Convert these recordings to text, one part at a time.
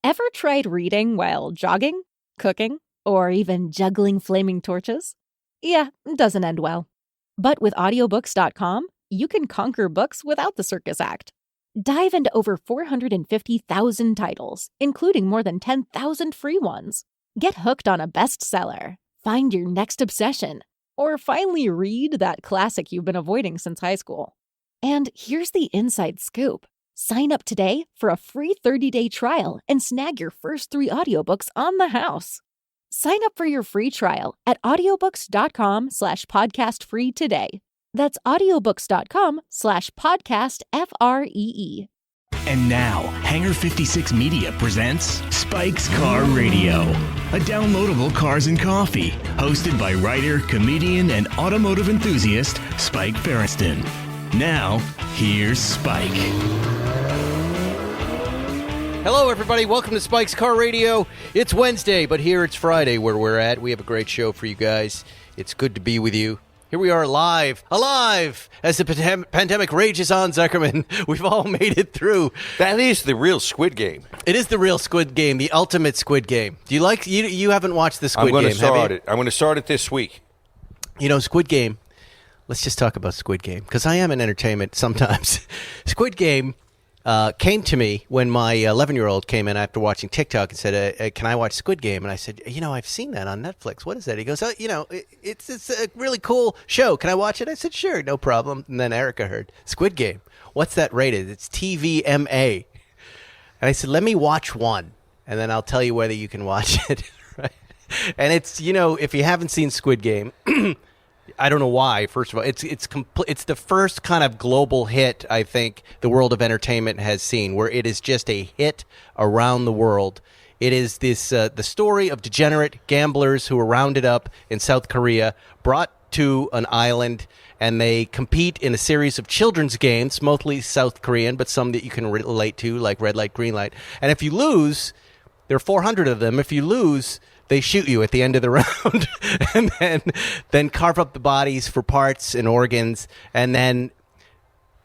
Ever tried reading while jogging, cooking, or even juggling flaming torches? Yeah, it doesn't end well. But with audiobooks.com, you can conquer books without the circus act. Dive into over 450,000 titles, including more than 10,000 free ones. Get hooked on a bestseller, find your next obsession, or finally read that classic you've been avoiding since high school. And here's the inside scoop. Sign up today for a free 30-day trial and snag your first 3 audiobooks on the house. Sign up for your free trial at audiobooks.com/podcastfree today. That's audiobooks.com/podcastfree. And now, Hangar 56 Media presents Spike's Car Radio, a downloadable cars and coffee, hosted by writer, comedian, and automotive enthusiast Spike Ferriston. Now, here's Spike. Hello, everybody. Welcome to Spike's Car Radio. It's Wednesday, but here it's Friday where we're at. We have a great show for you guys. It's good to be with you. Here we are alive, as the pandemic rages on, Zuckerman. We've all made it through. That is the real Squid Game. It is the real Squid Game, the ultimate Squid Game. Do you like? You haven't watched the Squid Game, have you? I'm going to start it this week. You know, Squid Game. Let's just talk about Squid Game because I am in entertainment sometimes. Squid Game came to me when my 11-year-old came in after watching TikTok and said, can I watch Squid Game? And I said, I've seen that on Netflix. What is that? He goes, it's a really cool show. Can I watch it? I said, sure, no problem. And then Erica heard, Squid Game. What's that rated? It's TVMA. And I said, let me watch one, and then I'll tell you whether you can watch it. Right? And it's, if you haven't seen Squid Game, I don't know why. First of all, it's the first kind of global hit I think the world of entertainment has seen, where it is just a hit around the world. It is this the story of degenerate gamblers who are rounded up in South Korea, brought to an island, and they compete in a series of children's games, mostly South Korean, but some that you can relate to, like red light, green light. And if you lose, there are 400 of them. If you lose, they shoot you at the end of the round and then carve up the bodies for parts and organs, and then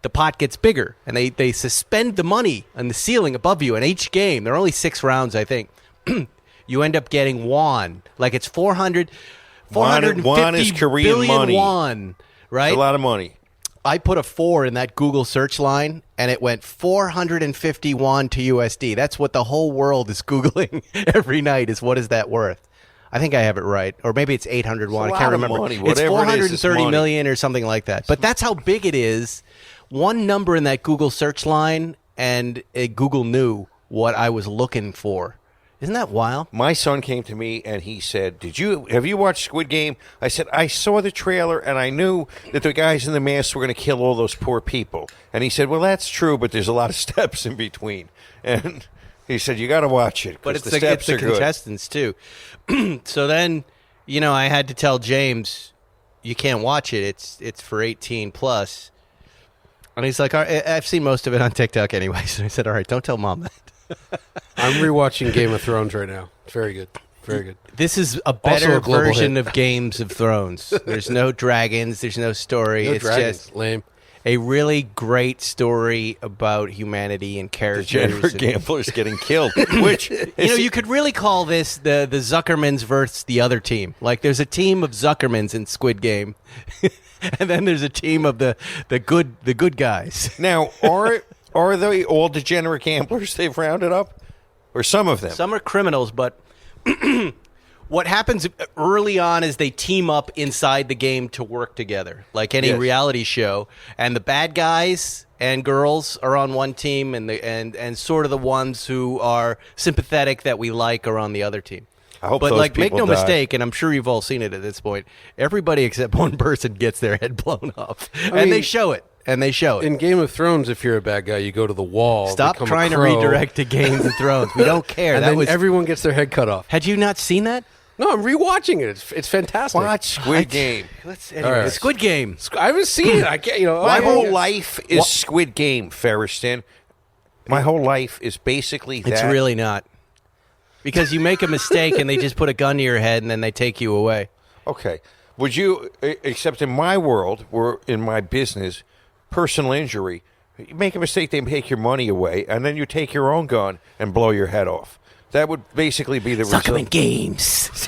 the pot gets bigger, and they suspend the money on the ceiling above you in each game. There are only 6 rounds, I think. You end up getting won. Like it's 450 won is Korean billion money. Won, right? It's a lot of money. I put a 4 in that Google search line, and it went 450 won to USD. That's what the whole world is Googling every night is what is that worth? I think I have it right. Or maybe it's 800 won. I can't remember. Money. It's 430 money. million or something like that. But that's how big it is. One number in that Google search line, and Google knew what I was looking for. Isn't that wild? My son came to me and he said, have you watched Squid Game? I said, I saw the trailer and I knew that the guys in the masks were going to kill all those poor people. And he said, well, that's true, but there's a lot of steps in between. And he said, you got to watch it. But it's the steps are contestants too. So then, I had to tell James, you can't watch it. It's for 18 plus. And he's like, all right, I've seen most of it on TikTok anyway. So I said, all right, don't tell Mom that. I'm rewatching Game of Thrones right now. It's very good. Very good. This is a better version of Games of Thrones. There's no dragons. There's no story. It's just lame. A really great story about humanity and characters. Degenerate gamblers getting killed. Which you could really call this the Zuckermans versus the other team. Like there's a team of Zuckermans in Squid Game, and then there's a team of the good guys. Now, are they all degenerate gamblers they've rounded up? Or some of them? Some are criminals, but what happens early on is they team up inside the game to work together, like any reality show. And the bad guys and girls are on one team, and sort of the ones who are sympathetic that we like are on the other team. I hope but those make no people die. mistake, and I'm sure you've all seen it at this point, everybody except one person gets their head blown off. They show it. And they show it. In Game of Thrones, if you're a bad guy, you go to the wall. Stop trying to redirect to Games of Thrones. We don't care. And then everyone gets their head cut off. Had you not seen that? No, I'm rewatching it. It's fantastic. Watch Squid Game. Right. Squid Game. I haven't seen it. I can't. My whole life is Squid Game, Ferriston. My whole life is basically that. It's really not. Because you make a mistake and they just put a gun to your head and then they take you away. Okay. Would you, except in my world, or in my business, personal injury, You make a mistake, they take your money away, and then you take your own gun and blow your head off. That would basically be the Zuckerman result. Games.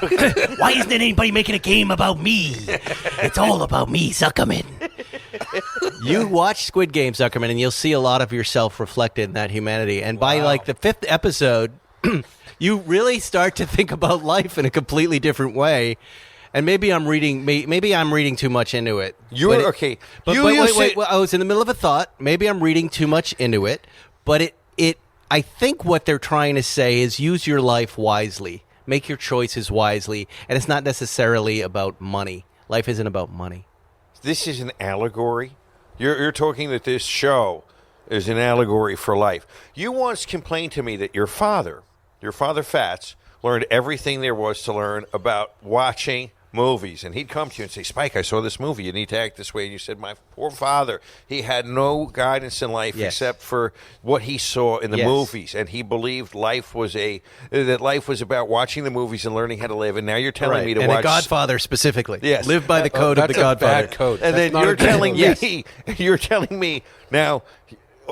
Why isn't anybody making a game about me? It's all about me, Zuckerman. You watch Squid Game, Zuckerman, and you'll see a lot of yourself reflected in that humanity. And by like the 5th episode, you really start to think about life in a completely different way. And maybe I'm reading too much into it. Okay. Wait. I was in the middle of a thought. Maybe I'm reading too much into it. But I think what they're trying to say is use your life wisely. Make your choices wisely. And it's not necessarily about money. Life isn't about money. This is an allegory. You're talking that this show is an allegory for life. You once complained to me that your father Fats, learned everything there was to learn about watching movies. And he'd come to you and say, Spike, I saw this movie. You need to act this way. And you said, my poor father, he had no guidance in life except for what he saw in the movies. And he believed life was about watching the movies and learning how to live. And now you're telling me to watch... And The Godfather specifically. Yes. Live by the code of The Godfather. Bad code. And That's then not you're telling me now...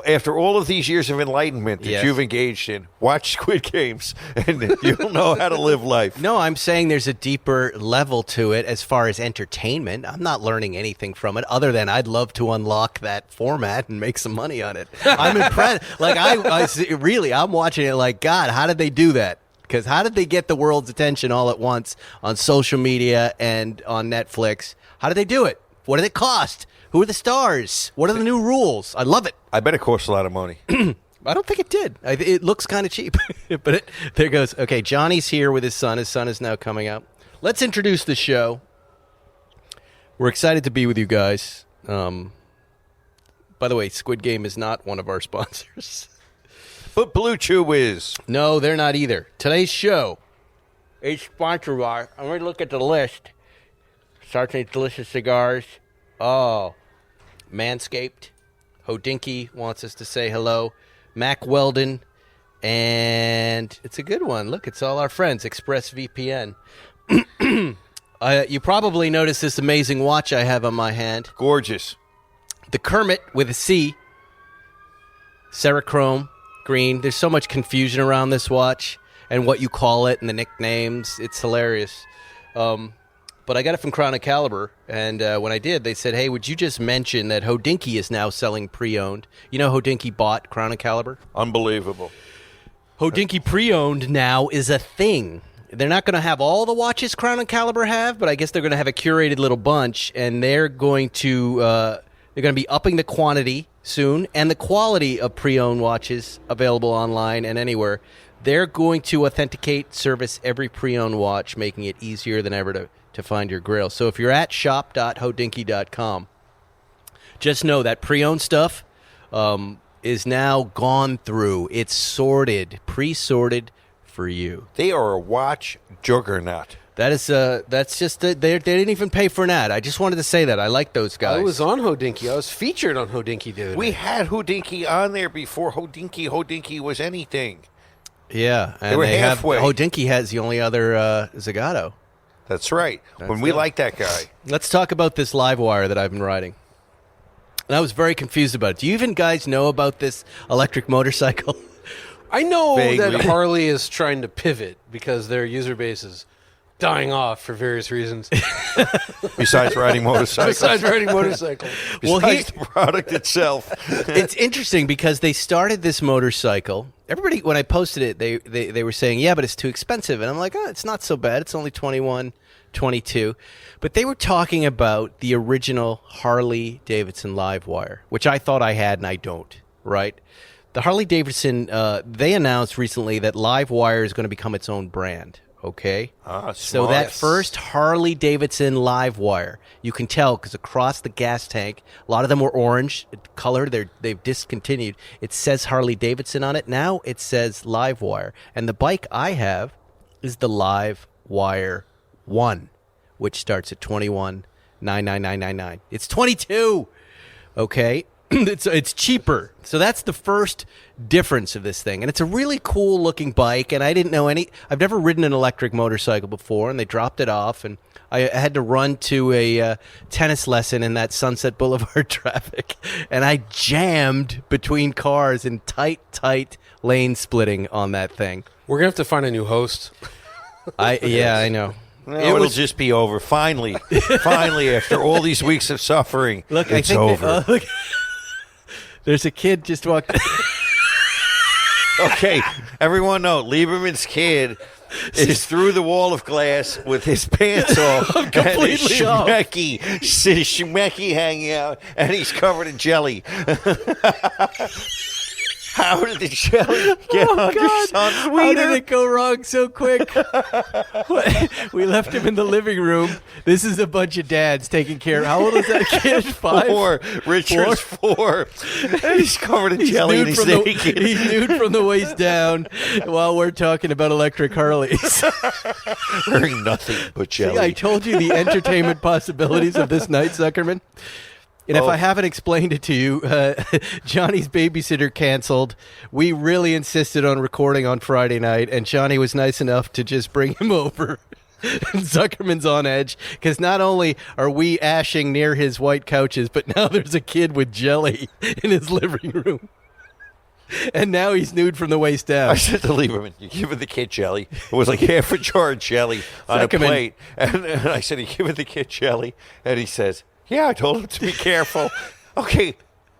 After all of these years of enlightenment that you've engaged in, watch Squid Games, and you'll know how to live life. No, I'm saying there's a deeper level to it as far as entertainment. I'm not learning anything from it other than I'd love to unlock that format and make some money on it. I'm impressed. Like, I'm watching it like, God, how did they do that? Because how did they get the world's attention all at once on social media and on Netflix? How did they do it? What did it cost? Who are the stars? What are the new rules? I love it. I bet it costs a lot of money. I don't think it did. It looks kind of cheap. But there goes. Okay, Johnny's here with his son. His son is now coming out. Let's introduce the show. We're excited to be with you guys. By the way, Squid Game is not one of our sponsors. But Blue Chew is. No, they're not either. Today's show is sponsored by, I'm going to look at the list. Starts with delicious cigars. Oh, Manscaped. Hodinky wants us to say hello. Mac Weldon. And it's a good one. Look, it's all our friends. ExpressVPN. You probably noticed this amazing watch I have on my hand. Gorgeous. The Kermit with a C. Cerachrome. Green. There's so much confusion around this watch and what you call it and the nicknames. It's hilarious. But I got it from Crown & Caliber, and when I did, they said, hey, would you just mention that Hodinky is now selling pre-owned? You know Hodinky bought Crown & Caliber? Unbelievable. Hodinky pre-owned now is a thing. They're not going to have all the watches Crown & Caliber have, but I guess they're going to have a curated little bunch, and they're going to be upping the quantity soon and the quality of pre-owned watches available online and anywhere. They're going to authenticate, service every pre-owned watch, making it easier than ever to find your grail. So if you're at shop.hodinky.com, just know that pre-owned stuff is now gone through. It's sorted, pre-sorted for you. They are a watch juggernaut. That's just they didn't even pay for an ad. I just wanted to say that. I like those guys. I was on Hodinky. I was featured on Hodinky, dude. We had Hodinky on there before Hodinky was anything. Yeah, and they were halfway. Hodinky has the only other Zagato. That's right. We like that guy. Let's talk about this Livewire that I've been riding. And I was very confused about it. Do you even guys know about this electric motorcycle? I know Vaguely. that Harley is trying to pivot because their user base is dying off for various reasons. Besides riding motorcycles. Besides riding motorcycles. Besides the product itself. It's interesting because they started this motorcycle. Everybody, when I posted it, they were saying, yeah, but it's too expensive. And I'm like, oh, it's not so bad. It's only $21, $22. But they were talking about the original Harley Davidson Livewire, which I thought I had and I don't, right? The Harley Davidson, they announced recently that Livewire is going to become its own brand. Okay, so that first Harley Davidson Livewire, you can tell because across the gas tank, a lot of them were orange color. They've discontinued. It says Harley Davidson on it. Now it says Livewire, and the bike I have is the Livewire ONE, which starts at $21,99999. It's $22. Okay, it's cheaper. So that's the first difference of this thing. And it's a really cool looking bike. And I didn't know I've never ridden an electric motorcycle before. And they dropped it off. And I had to run to a tennis lesson in that Sunset Boulevard traffic. And I jammed between cars in tight lane splitting on that thing. We're going to have to find a new host. Yeah, I know. No, it'll just be over. Finally, after all these weeks of suffering, look, it's I think over. Look, there's a kid just walked. Okay, everyone know Lieberman's kid is through the wall of glass with his pants off and his shmeki hanging out, and he's covered in jelly. How did the jelly get on your son's How wiener? did it go wrong so quick? We left him in the living room. This is a bunch of dads taking care of. How old is that kid? 5? 4. Richard's 4. And he's covered in jelly and he's naked. He's nude from the waist down while we're talking about electric Harleys. Wearing nothing but jelly. See, I told you the entertainment possibilities of this night, Zuckerman. And if I haven't explained it to you, Johnny's babysitter canceled. We really insisted on recording on Friday night, and Johnny was nice enough to just bring him over. And Zuckerman's on edge, because not only are we ashing near his white couches, but now there's a kid with jelly in his living room. And now he's nude from the waist down. I said to Lieberman, "You giving the kid jelly?" It was like half a jar of jelly on a plate. And I said, "You giving the kid jelly?" And he says, "Yeah, I told him to be careful." Okay,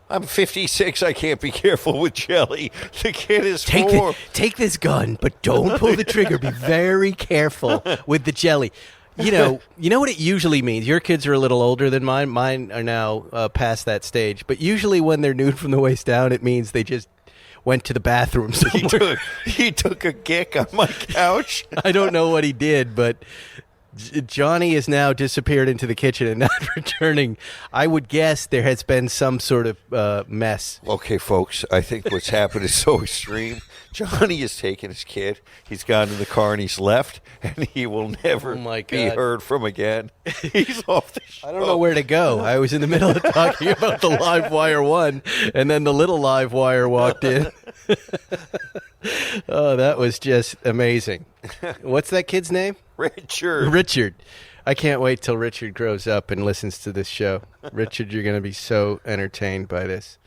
I'm 56. I can't be careful with jelly. The kid is 4. Take this gun, but don't pull the trigger. Be very careful with the jelly. You know what it usually means. Your kids are a little older than mine. Mine are now past that stage. But usually when they're nude from the waist down, it means they just went to the bathroom somewhere. He took a kick on my couch. I don't know what he did, but Johnny has now disappeared into the kitchen and not returning. I would guess there has been some sort of mess. Okay, folks, I think what's happened is so extreme. Johnny has taken his kid. He's gone in the car and he's left, and he will never be heard from again. He's off the show. I don't know where to go. I was in the middle of talking about the Livewire ONE, and then the little Livewire walked in. Oh, that was just amazing. What's that kid's name? Richard. I can't wait till Richard grows up and listens to this show. Richard, you're going to be so entertained by this.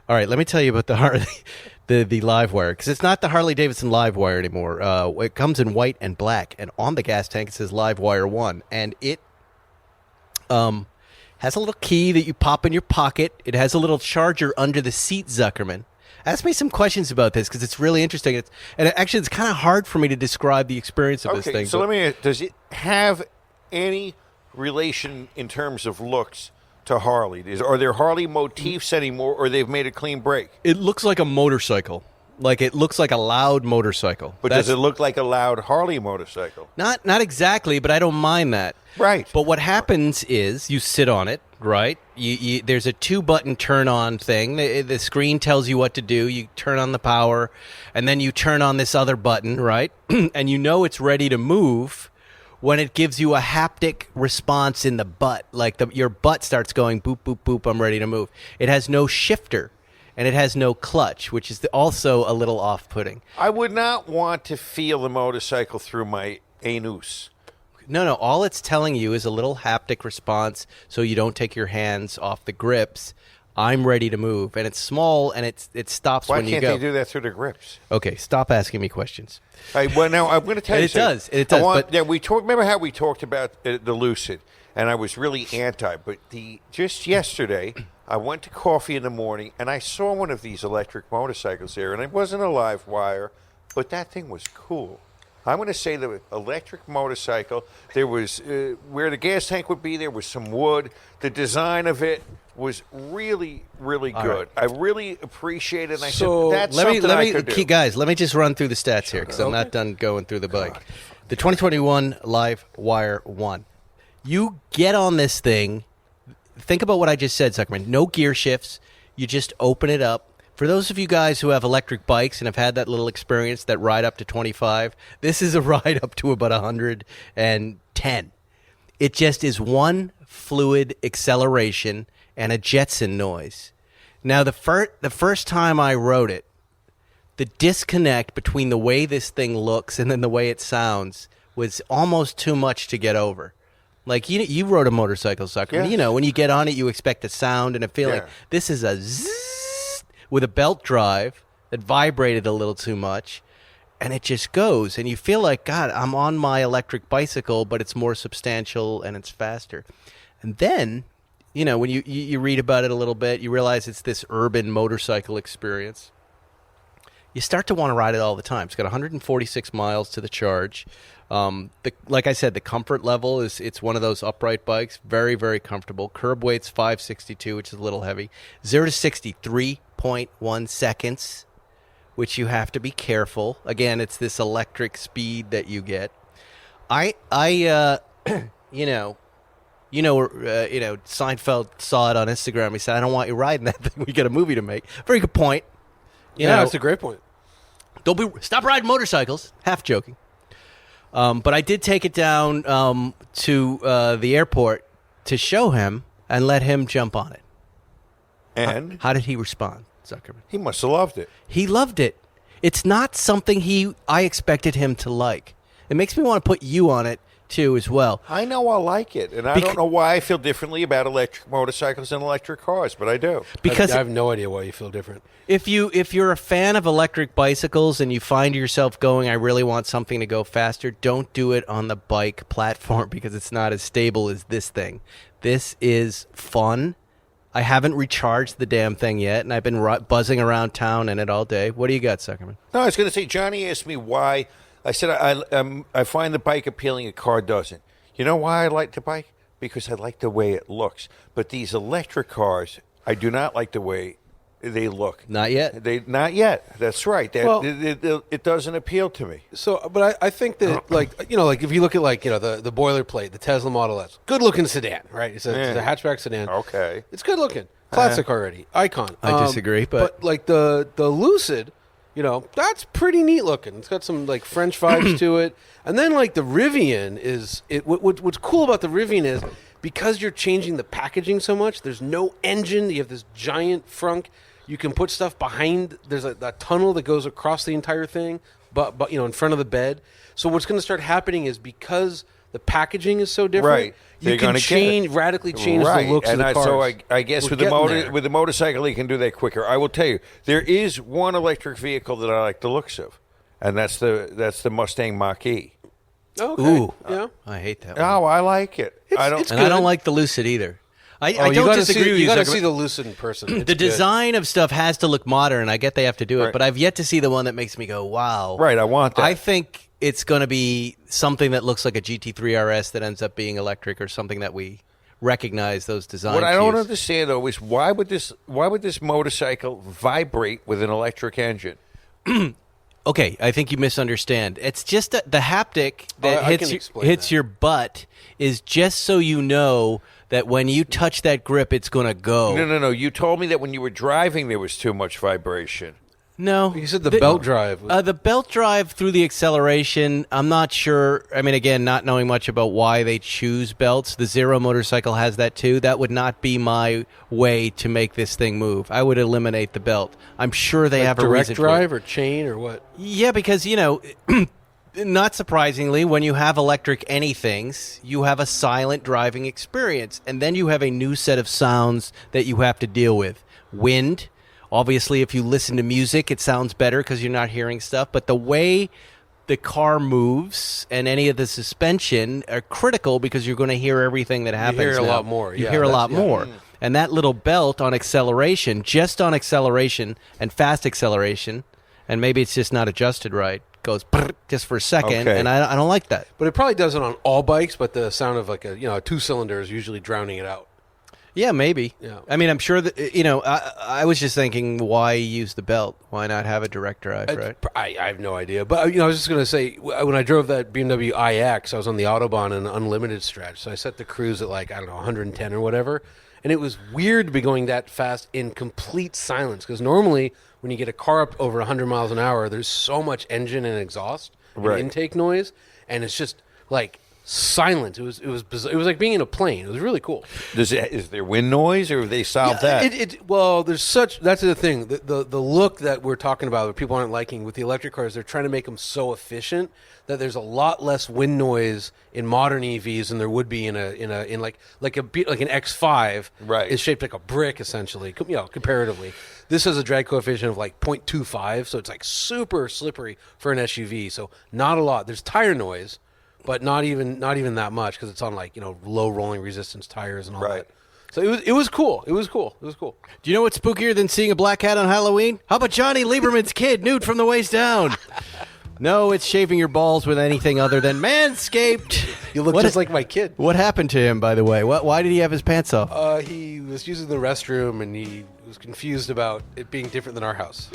All right, let me tell you about the Livewire, because it's not the Harley-Davidson Livewire anymore. It comes in white and black, and on the gas tank it says Livewire ONE, and it has a little key that you pop in your pocket. It has a little charger under the seat, Zuckerman. Ask me some questions about this, because it's really interesting. It's kind of hard for me to describe the experience of this thing. So let me ask, does it have any relation in terms of looks to Harley? Are there Harley motifs anymore, or they've made a clean break? It looks like a motorcycle. Like, it looks like a loud motorcycle. But does it look like a loud Harley motorcycle? Not exactly, but I don't mind that. Right. But what happens is you sit on it, right? There's a 2-button turn-on thing. The screen tells you what to do. You turn on the power, and then you turn on this other button, right? And you know it's ready to move when it gives you a haptic response in the butt. Like your butt starts going, boop, boop, boop, I'm ready to move. It has no shifter. And it has no clutch, which is also a little off-putting. I would not want to feel the motorcycle through my anus. No. All it's telling you is a little haptic response, so you don't take your hands off the grips. I'm ready to move, and it's small, and it stops when you go. Why can't they do that through the grips? Okay, stop asking me questions. Well, now I'm going to tell you. It does. Remember how we talked about the Lucid, and I was really anti. But just yesterday, I went to coffee in the morning, and I saw one of these electric motorcycles there, and it wasn't a Livewire, but that thing was cool. I'm going to say the electric motorcycle, there was, where the gas tank would be, there was some wood. The design of it was really, really good. Right. I really appreciate it, and I said, that's something I could do. Guys, let me just run through the stats here, because I'm not done going through the bike. The 2021 Livewire ONE. You get on this thing. Think about what I just said, Zuckerman. No gear shifts. You just open it up. For those of you guys who have electric bikes and have had that little experience that ride up to 25, this is a ride up to about 110. It just is one fluid acceleration and a Jetson noise. Now, the first time I rode it, the disconnect between the way this thing looks and then the way it sounds was almost too much to get over. Like, you rode a motorcycle, Zuckerman. Yes. You know, when you get on it, you expect a sound and a feeling. Yeah. This is a zzz with a belt drive that vibrated a little too much, and it just goes. And you feel like, God, I'm on my electric bicycle, but it's more substantial and it's faster. And then, you know, when you read about it a little bit, you realize it's this urban motorcycle experience. You start to want to ride it all the time. It's got 146 miles to the charge. Like I said, the comfort level it's one of those upright bikes. Very, very comfortable. Curb weight's 562, which is a little heavy. 0 to 60, 3.1 seconds, which you have to be careful. Again, it's this electric speed that you get. Seinfeld saw it on Instagram. He said, "I don't want you riding that thing. We got a movie to make." Very good point. That's a great point. Stop riding motorcycles. Half joking. But I did take it down to the airport to show him and let him jump on it. And How did he respond, Zuckerman? he must have loved it. He loved it. It's not something I expected him to like. It makes me want to put you on it too as well. I know I like it, and I don't know why I feel differently about electric motorcycles and electric cars, but I do. Because I have no idea why you feel different. if you're a fan of electric bicycles and you find yourself going, I really want something to go faster, don't do it on the bike platform because it's not as stable as this thing. This is fun. I haven't recharged the damn thing yet, and I've been buzzing around town in it all day. What do you got, Zuckerman? No, I was going to say, Johnny asked me why. I said, I find the bike appealing, a car doesn't. You know why I like the bike? Because I like the way it looks. But these electric cars, I do not like the way they look. Not yet. Not yet. That's right. Well- It doesn't appeal to me. So, but I think that, like if you look at, the boilerplate, the Tesla Model S, good-looking sedan, right? It's a hatchback sedan. Okay. It's good-looking. Classic already. Icon. I disagree, but like the Lucid, that's pretty neat looking. It's got some like French vibes to it. And then like the Rivian what's cool about the Rivian is because you're changing the packaging so much, there's no engine. You have this giant frunk. You can put stuff behind. There's a tunnel that goes across the entire thing, but in front of the bed. So what's going to start happening is because the packaging is so different, Right. you They're can gonna radically change Right. the looks and of the cars. So I guess We're with the getting there. with the motorcycle, you can do that quicker. I will tell you, there is one electric vehicle that I like the looks of, and that's the Mustang Mach-E. Okay. ooh, Yeah. I hate that one. Oh, I like it. I don't. it's And I don't good. like the Lucid either. I You don't gotta disagree with You got to Zuckerman. see the Lucid in person. It's The good. design of stuff has to look modern. I get they have to do it, Right. but I've yet to see the one that makes me go, wow. Right, I want that. I think it's going to be something that looks like a GT3 RS that ends up being electric or something that we recognize those design What I don't cues. understand though is why would this motorcycle vibrate with an electric engine? Okay, I think you misunderstand. It's just the haptic that I can hits explain that. your butt is just so you know that when you touch that grip, it's going to go. No. You told me that when you were driving there was too much vibration. No. You said the belt drive. The belt drive through the acceleration, I'm not sure. I mean, again, not knowing much about why they choose belts. The Zero motorcycle has that too. That would not be my way to make this thing move. I would eliminate the belt. I'm sure they have a direct reason for it. drive or chain or what? Yeah, because, not surprisingly, when you have electric anythings, you have a silent driving experience. And then you have a new set of sounds that you have to deal with. Wind. Obviously, if you listen to music, it sounds better because you're not hearing stuff. But the way the car moves and any of the suspension are critical because you're going to hear everything that happens. hear a now. lot more. You Yeah, hear a lot that's- yeah. more. And that little belt on acceleration, just on acceleration and fast acceleration, and maybe it's just not adjusted right, goes just for a second, Okay. and I don't like that. But it probably does it on all bikes, but the sound of like a 2-cylinder is usually drowning it out. Yeah, maybe. Yeah. I mean, I'm sure that, I was just thinking, why use the belt? Why not have a direct drive, right? I have no idea. But, I was just going to say, when I drove that BMW iX, I was on the Autobahn in an unlimited stretch. So I set the cruise at 110 or whatever. And it was weird to be going that fast in complete silence. Because normally, when you get a car up over 100 miles an hour, there's so much engine and exhaust and Right. intake noise. And it's just silent. It was bizarre. It was like being in a plane. It was really cool. Is there wind noise, or have they solved that? Well, there's such. That's the thing. The look that we're talking about that people aren't liking with the electric cars, they're trying to make them so efficient that there's a lot less wind noise in modern EVs than there would be in like an X5. Right. Is shaped like a brick essentially. Comparatively, this has a drag coefficient of like 0.25, so it's like super slippery for an SUV. So not a lot. There's tire noise, but not even that much because it's on like low rolling resistance tires and all that. So it was cool. It was cool. Do you know what's spookier than seeing a black cat on Halloween? How about Johnny Lieberman's kid, nude from the waist down? No, it's shaving your balls with anything other than Manscaped. You look just like my kid. What happened to him, by the way? Why did he have his pants off? He was using the restroom and he was confused about it being different than our house.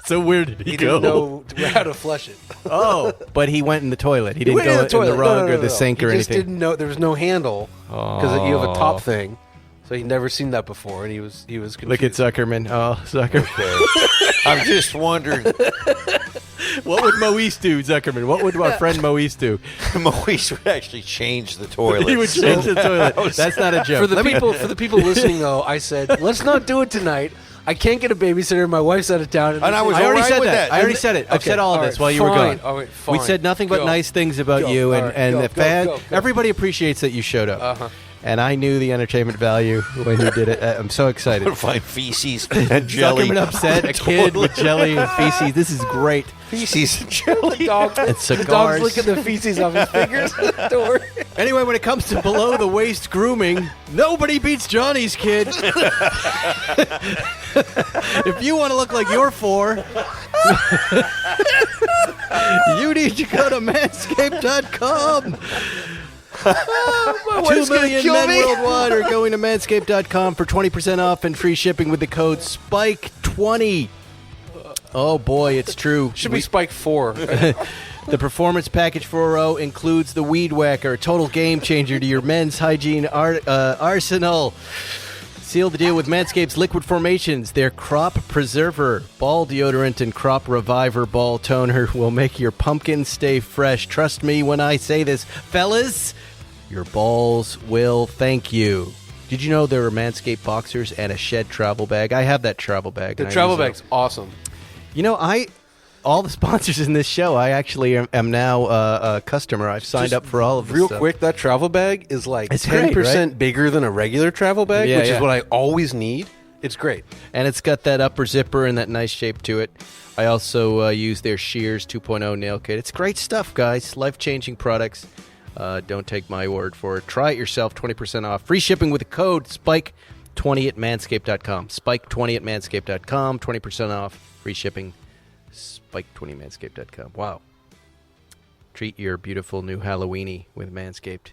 So where did he go? Didn't know how to flush it. Oh, but he went in the toilet. He didn't go in the rug or the sink or anything. He just didn't know there was no handle because you have a top thing. So he'd never seen that before, and he was confused. Look at Zuckerman. Oh, Zuckerman. I'm just wondering. What would Moise do, Zuckerman? What would our friend Moise do? Moise would actually change the toilet. He would change the toilet. That's not a joke. For the people listening, though, I said, let's not do it tonight. I can't get a babysitter. My wife's out of town. And I already said with that. I already said it. I've said all of this while you were gone. All right, fine. We said nothing but nice things about you, and the fan. Go. Everybody appreciates that you showed up. And I knew the entertainment value when you did it. I'm so excited. I'm find feces and jelly. Zuckerman upset, a kid with jelly and feces. This is great. Feces and jelly. And cigars. The dog's licking the feces off his fingers. Don't worry. Anyway, when it comes to below-the-waist grooming, nobody beats Johnny's kid. If you want to look like you're 4, you need to go to manscaped.com. 2 million men worldwide are going to manscaped.com for 20% off and free shipping with the code SPIKE20. Oh boy, it's true. Should be Spike 4. The Performance Package 4.0 includes the Weed Whacker, a total game changer to your men's hygiene arsenal. Seal the deal with Manscaped's Liquid Formations. Their Crop Preserver, Ball Deodorant, and Crop Reviver Ball Toner will make your pumpkin stay fresh. Trust me when I say this. Fellas, your balls will thank you. Did you know there are Manscaped boxers and a Shed travel bag? I have that travel bag. The travel bag's awesome. You know, all the sponsors in this show, I actually am now a customer. I've signed up for all of this real stuff. quick, that travel bag is like It's 10% great, right? bigger than a regular travel bag, which is what I always need. It's great. And it's got that upper zipper and that nice shape to it. I also use their Shears 2.0 nail kit. It's great stuff, guys. Life-changing products. Don't take my word for it. Try it yourself. 20% off. Free shipping with the code SPIKE20 at manscaped.com. SPIKE20 at manscaped.com. 20% off. Free shipping. SPIKE20manscaped.com. Wow. Treat your beautiful new Halloweeny with Manscaped.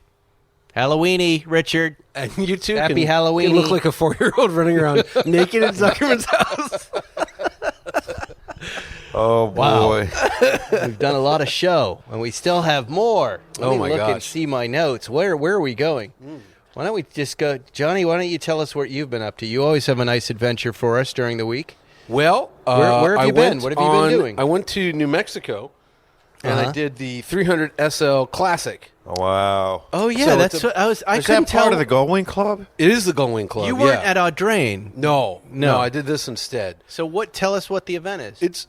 Halloweeny, Richard. And you too Happy can Halloweeny. look like a 4-year-old running around naked in Zuckerman's house. Oh, boy. We've done a lot of show, and we still have more. Let me my look and gosh. see my notes. Where are we going? Why don't we just go? Johnny, why don't you tell us what you've been up to? You always have a nice adventure for us during the week. Well, Where have you been? What have you been doing? I went to New Mexico, and I did the 300 SL Classic. Oh, wow. Oh, yeah, So that's it's what I was. I Is couldn't that part tell. of the Gullwing Club? It is the Gullwing Club. You weren't yeah. at Audrain. No, No. I did this instead. So tell us what the event is. It's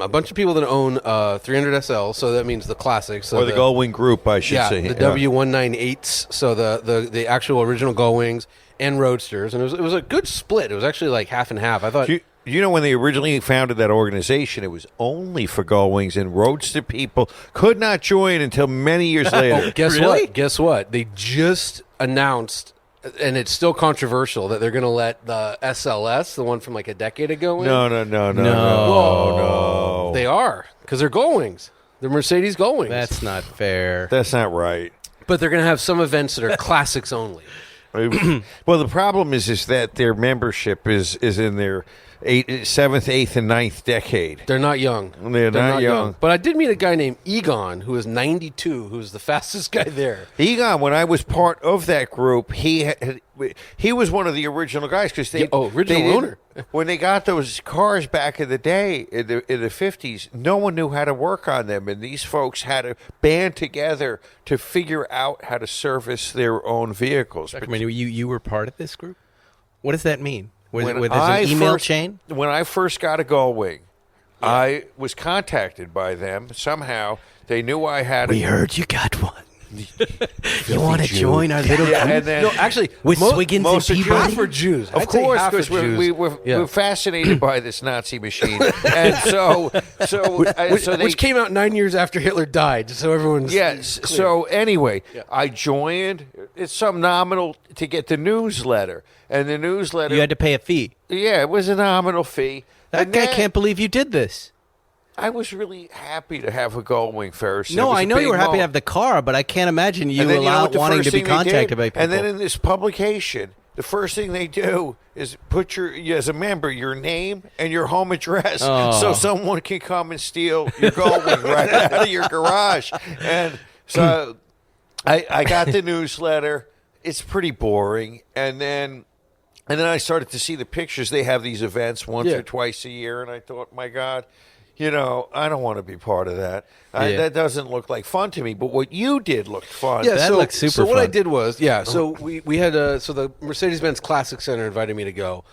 a bunch of people that own 300 SL, so that means the classics. So Or the Gullwing Group, I should say. the W198s, so the actual original Gullwings and Roadsters, and it was a good split. It was actually like half and half. I thought. You know, when they originally founded that organization, it was only for Gullwings, and Roadster people could not join until many years later. Guess Really? what? Guess what? They just announced, and it's still controversial, that they're going to let the SLS, the one from like a decade ago, in. No. They are, because they're Gullwings. They're Mercedes Gullwings. That's not fair. That's not right. But they're going to have some events that are classics only. Well, the problem is that their membership is in their 7th, 8th, and 9th decade. They're not young. They're not young. But I did meet a guy named Egon, who is 92, who was the fastest guy there. Egon, when I was part of that group, he he was one of the original guys because original owner. When they got those cars back in the day in the 50s, no one knew how to work on them, and these folks had to band together to figure out how to service their own vehicles. Zuckerman, you were part of this group? What does that mean? Was When there's I an email first- chain? When I first got a Gullwing, I was contacted by them. Somehow they knew I had We a heard you got one. You want to join our little group? and then, No, actually, With Swiggins and most of Peabody? half for Jews. Of I'd say course, half for because Jews. we're fascinated by this Nazi machine, and so Which came out 9 years after Hitler died, so everyone's yes. clear. So anyway, I joined. It's some nominal to get the newsletter, and the newsletter. You had to pay a fee. Yeah, it was a nominal fee. That And guy then can't believe you did this. I was really happy to have a Gullwing Ferris. No, I know you were happy to have the car, but I can't imagine you And then allow what the wanting first to be thing they contacted did? by people. And then in this publication, the first thing they do is put as a member, your name and your home address, so someone can come and steal your Gullwing right out of your garage. And so I got the newsletter. It's pretty boring, and then I started to see the pictures. They have these events once or twice a year, and I thought, my God. I don't want to be part of that. That doesn't look like fun to me. But what you did looked fun. Yeah, That so, looks super so what I fun. did was, so we had so the Mercedes-Benz Classic Center invited me to go.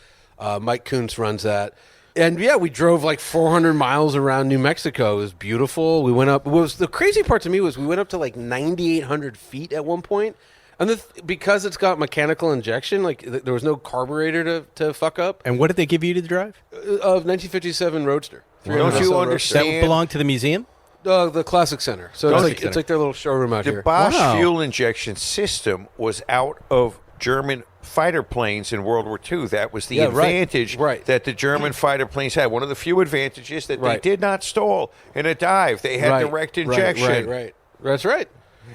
Mike Kuntz runs that. And we drove like 400 miles around New Mexico. It was beautiful. We went up. The crazy part to me was we went up to like 9,800 feet at one point. And because it's got mechanical injection, like there was no carburetor to fuck up. And what did they give you to drive? Of 1957 Roadster. Don't you understand? That belonged to the museum? The Classic Center. So Classic Center. it's like their little showroom out The here. Bosch Wow. fuel injection system was out of German fighter planes in World War II. That was the advantage that the German fighter planes had. One of the few advantages that they did not stall in a dive. They had direct injection. Right. That's right.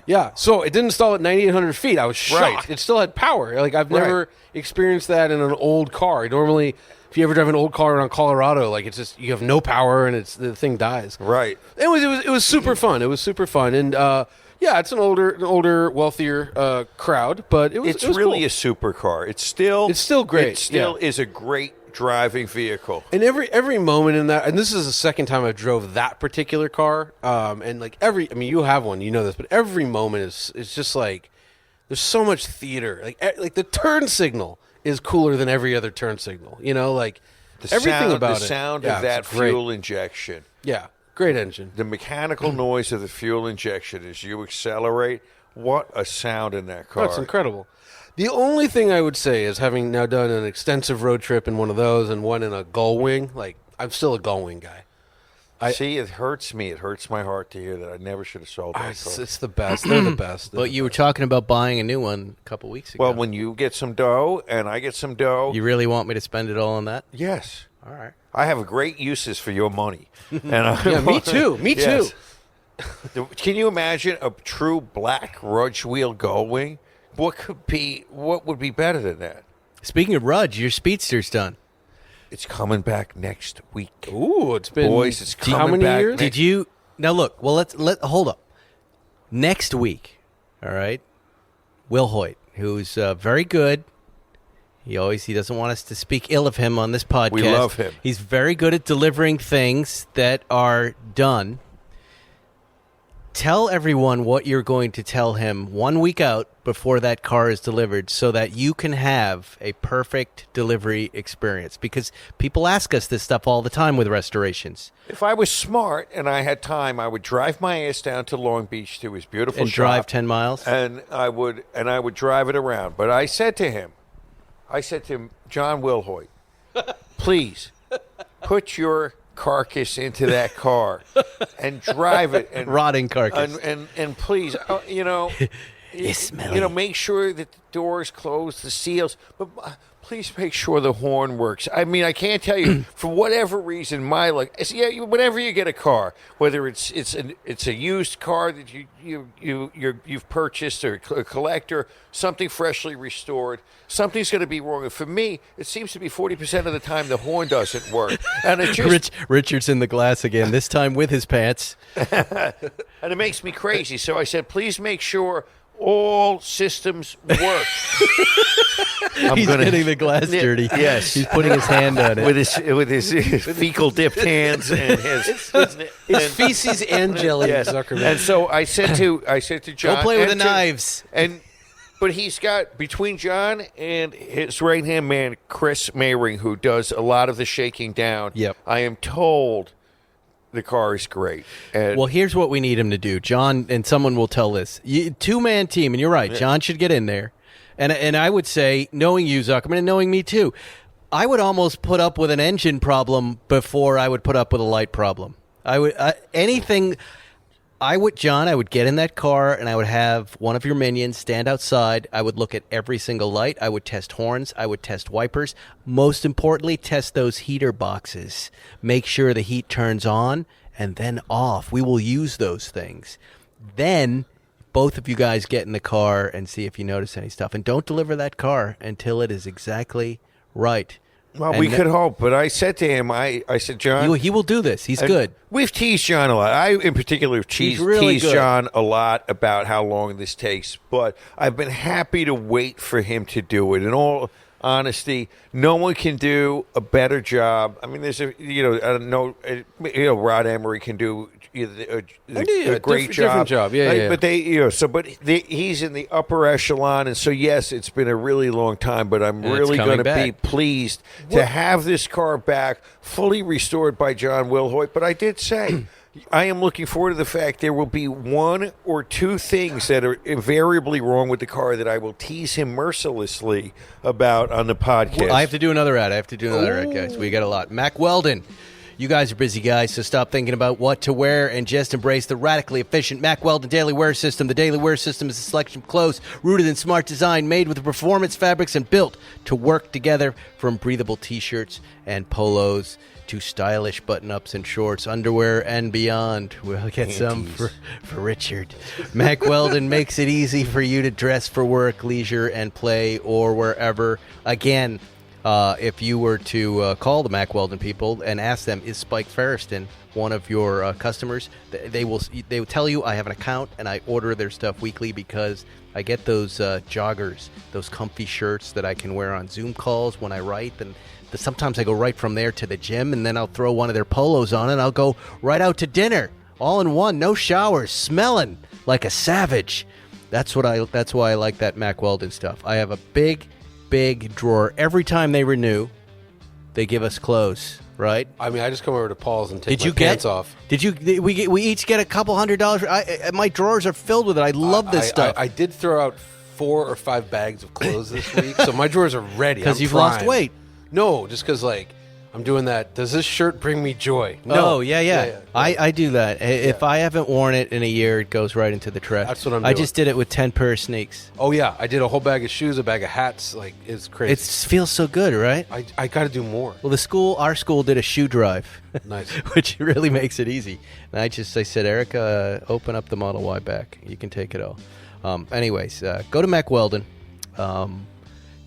Yeah, so it didn't stall at 9,800 feet. I was shocked. Right. It still had power. Like I've never experienced that in an old car. Normally, if you ever drive an old car around Colorado, like it's just you have no power and the thing dies. Right. It was super fun. It was super fun, and it's an older, wealthier crowd, but it was really cool. a supercar. It's still great. It still is a great driving vehicle. And every moment in that, and this is the second time I drove that particular car, and like you have one, you know this, but every moment is just like there's so much theater. Like the turn signal is cooler than every other turn signal. Like everything about it. The sound Yeah, of that it's great. fuel injection. Yeah, great engine. The mechanical noise of the fuel injection as you accelerate. What a sound in that car. That's incredible. The only thing I would say is having now done an extensive road trip in one of those and one in a Gullwing, like I'm still a Gullwing guy. See, it hurts me. It hurts my heart to hear that. I never should have sold that car. It's the best. They're the best. But you were talking about buying a new one a couple weeks ago. Well, when you get some dough and I get some dough. You really want me to spend it all on that? Yes. All right. I have great uses for your money. And Yeah, me too. Me too. Can you imagine a true black Rudge wheel Gullwing? What would be better than that? Speaking of Rudge, your Speedster's done. It's coming back next week. Ooh, it's been Boys, it's coming how many back years? Did you now look? Well, hold up. Next week, all right. Will Hoyt, who's very good. He doesn't want us to speak ill of him on this podcast. We love him. He's very good at delivering things that are done. Tell everyone what you're going to tell him 1 week out before that car is delivered so that you can have a perfect delivery experience. Because people ask us this stuff all the time with restorations. If I was smart and I had time, I would drive my ass down to Long Beach to his beautiful And shop, drive 10 miles? and I would drive it around. But I said to him, John Wilhoit, please put your carcass into that car and drive it and Rotting carcass. and please, It's smelly. make sure that the doors close, the seals, but please make sure the horn works. I mean, I can't tell you for whatever reason my luck. Whenever you get a car, whether it's a used car that you've purchased or a collector, something freshly restored, something's going to be wrong. And for me, it seems to be 40% of the time the horn doesn't work, and it just Richard's in the glass again, this time with his pants. and it makes me crazy. So I said, please make sure all systems work. He's getting the glass dirty. Yes. He's putting his hand on it. with his fecal dipped hands and It's feces and jelly, yes. Zuckerman. And so I said to John, Go play with the and to- knives. But he's got, between John and his right-hand man, Chris Mayring, who does a lot of the shaking down, Yep. I am told the car is great. And Well, here's what we need him to do. John, and someone will tell this. Two-man team, and you're right. John should get in there. And I would say, knowing you, Zuckerman, and knowing me too, I would almost put up with an engine problem before I would put up with a light problem. I would John, I would get in that car and I would have one of your minions stand outside. I would look at every single light. I would test horns. I would test wipers. Most importantly, test those heater boxes. Make sure the heat turns on and then off. We will use those things. Then both of you guys get in the car and see if you notice any stuff. And don't deliver that car until it is exactly right. Well, And we could hope, but I said to him, I said, John, he will do this. He's good. We've teased John a lot. I, in particular, have really teased good. John a lot about how long this takes, but I've been happy to wait for him to do it. In all honesty, no one can do a better job. I mean, there's Rod Emery can do a great job. Different job, yeah. But he's in the upper echelon, and so yes, it's been a really long time. But I'm And it's really coming going to be back. pleased to have this car back, fully restored by John Wilhoit. But I did say, I am looking forward to the fact there will be one or two things that are invariably wrong with the car that I will tease him mercilessly about on the podcast. I have to do another ad. Guys. We got a lot. Mac Weldon. You guys are busy guys, so stop thinking about what to wear and just embrace the radically efficient Mac Weldon Daily Wear System. The Daily Wear System is a selection of clothes rooted in smart design, made with performance fabrics and built to work together, from breathable T-shirts and polos to stylish button-ups and shorts, underwear, and beyond. We'll get some for Richard. Mac Weldon makes it easy for you to dress for work, leisure, and play, or wherever. Again, if you were to call the Mac Weldon people and ask them, is Spike Ferriston one of your customers, they will tell you I have an account and I order their stuff weekly because I get those joggers, those comfy shirts that I can wear on Zoom calls when I write, and sometimes I go right from there to the gym, and then I'll throw one of their polos on and I'll go right out to dinner, all in one, no showers, smelling like a savage. That's why I like that Mac Weldon stuff. I have a big drawer. Every time they renew, they give us clothes, right? I mean, I just come over to Paul's and take my pants off. We each get a couple $100. My drawers are filled with it. I love this stuff. I did throw out 4 or 5 bags of clothes this week, so my drawers are ready. Because you've primed. lost weight. No, just because, I'm doing that. Does this shirt bring me joy? No. Yeah. I do that. If I haven't worn it in a year, it goes right into the trash. That's what I'm I doing. just did it with 10 pair of sneaks. Oh, yeah. I did a whole bag of shoes, a bag of hats. It's crazy. It feels so good, right? I got to do more. Well, our school did a shoe drive. Nice. Which really makes it easy. And I said, Erica, open up the Model Y back. You can take it all. Anyways, go to Mac Weldon.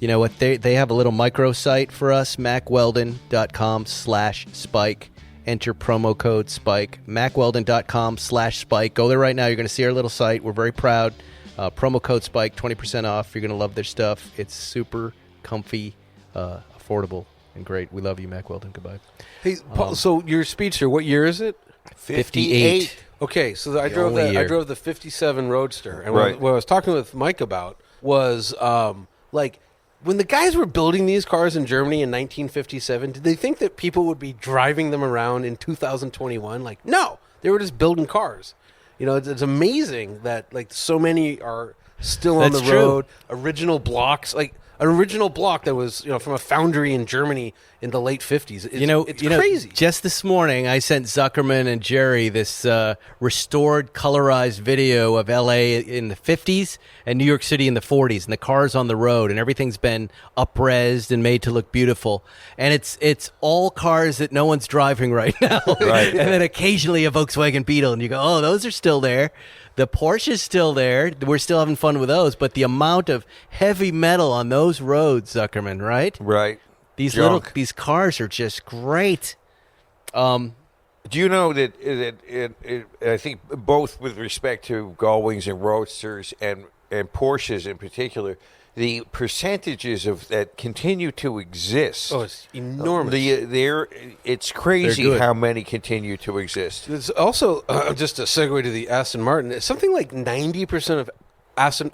You know what? They have a little micro site for us, macweldon.com/spike. Enter promo code SPIKE, macweldon.com/spike. Go there right now. You're going to see our little site. We're very proud. Promo code SPIKE, 20% off. You're going to love their stuff. It's super comfy, affordable, and great. We love you, Mac Weldon. Goodbye. Hey, Paul, so your Speedster, what year is it? 58. Okay, so I drove the 57 Roadster, and what I was talking with Mike about was when the guys were building these cars in Germany in 1957, did they think that people would be driving them around in 2021? No, they were just building cars. It's amazing that so many are still on the road. Original blocks, an original block that was from a foundry in Germany in the late 50s. It's crazy. Just this morning, I sent Zuckerman and Jerry this restored, colorized video of L.A. in the 50s and New York City in the 40s, and the cars on the road, and everything's been up-resed and made to look beautiful. And it's all cars that no one's driving right now. Right. And then occasionally a Volkswagen Beetle, and you go, oh, those are still there. The Porsche's still there. We're still having fun with those, but the amount of heavy metal on those roads, Zuckerman, right? Right. These cars are just great. Do you know that I think both with respect to Gullwings and Roadsters and Porsches in particular, the percentages of that continue to exist. Oh, it's enormous. It's crazy good. how many continue to exist. There's also, just a segue to the Aston Martin, it's something like 90% of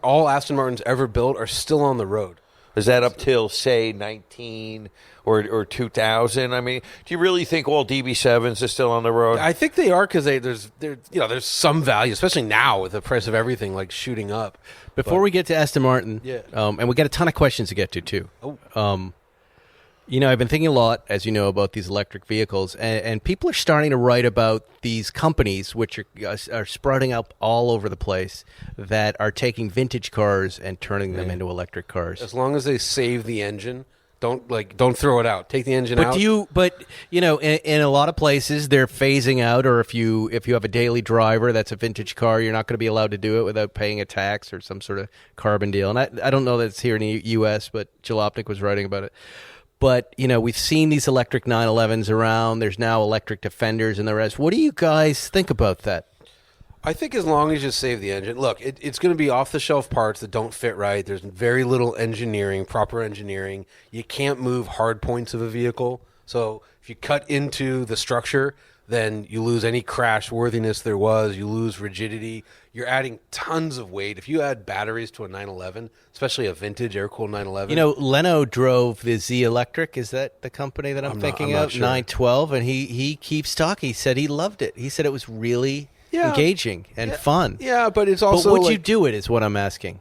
all Aston Martins ever built are still on the road. Is that up till, say, 19 or 2000? I mean, do you really think all DB7s are still on the road? I think they are because there's some value, especially now with the price of everything like shooting up. Before we get to Aston Martin, Yeah. And we got a ton of questions to get to, too. Oh. I've been thinking a lot, as you know, about these electric vehicles, and people are starting to write about these companies, which are sprouting up all over the place, that are taking vintage cars and turning them into electric cars. As long as they save the engine, don't throw it out. Take the engine out. In a lot of places they're phasing out, or if you have a daily driver that's a vintage car, you're not going to be allowed to do it without paying a tax or some sort of carbon deal. And I don't know that it's here in the U.S., but Jalopnik was writing about it. But, we've seen these electric 911s around. There's now electric Defenders and the rest. What do you guys think about that? I think as long as you save the engine, look, it's going to be off-the-shelf parts that don't fit right. There's very little proper engineering. You can't move hard points of a vehicle. So if you cut into the structure, then you lose any crash worthiness there was. You lose rigidity. You're adding tons of weight. If you add batteries to a 911, especially a vintage air-cooled 911. Leno drove the Z Electric. Is that the company that I'm thinking not of? sure. 912, and he keeps talking. He said he loved it. He said it was really engaging and fun. Yeah, but it's also But would you do it is what I'm asking.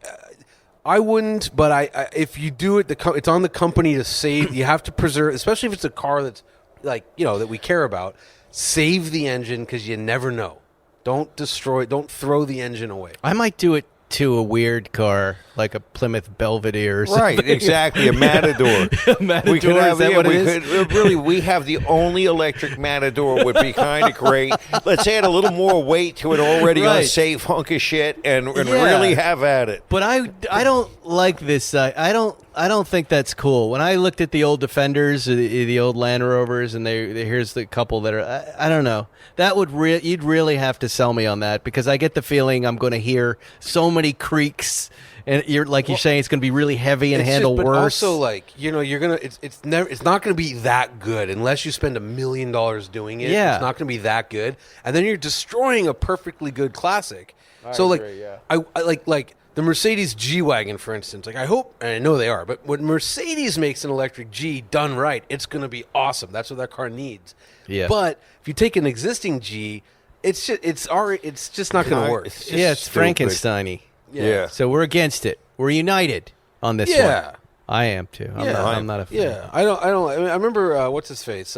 I wouldn't, but I if you do it, it's on the company to save. You have to preserve, especially if it's a car that's that we care about. Save the engine because you never know. Don't destroy. Don't throw the engine away. I might do it to a weird car like a Plymouth Belvedere or something. Right, exactly, a Matador. Matador, we could have, is that what it is? Really, we have the only electric Matador would be kind of great. Let's add a little more weight to an already unsafe hunk of shit and really have at it. But I don't like this. I don't think that's cool. When I looked at the old Defenders, the old Land Rovers, and here's the couple that are, I don't know. That would you'd really have to sell me on that, because I get the feeling I'm going to hear so many creaks, and you're saying it's going to be really heavy and handle worse. But also, you're gonna it's not going to be that good unless you spend $1 million doing it. Yeah. It's not going to be that good, and then you're destroying a perfectly good classic. I like the Mercedes G-Wagon, for instance. I hope, and I know they are, but when Mercedes makes an electric G done right, it's going to be awesome. That's what that car needs. Yeah. But if you take an existing G, it's just not going to work. It's Frankenstein-y. Yeah. So we're against it. We're united on this one. Yeah. I am too. I'm not a fan. Yeah, I remember what's his face.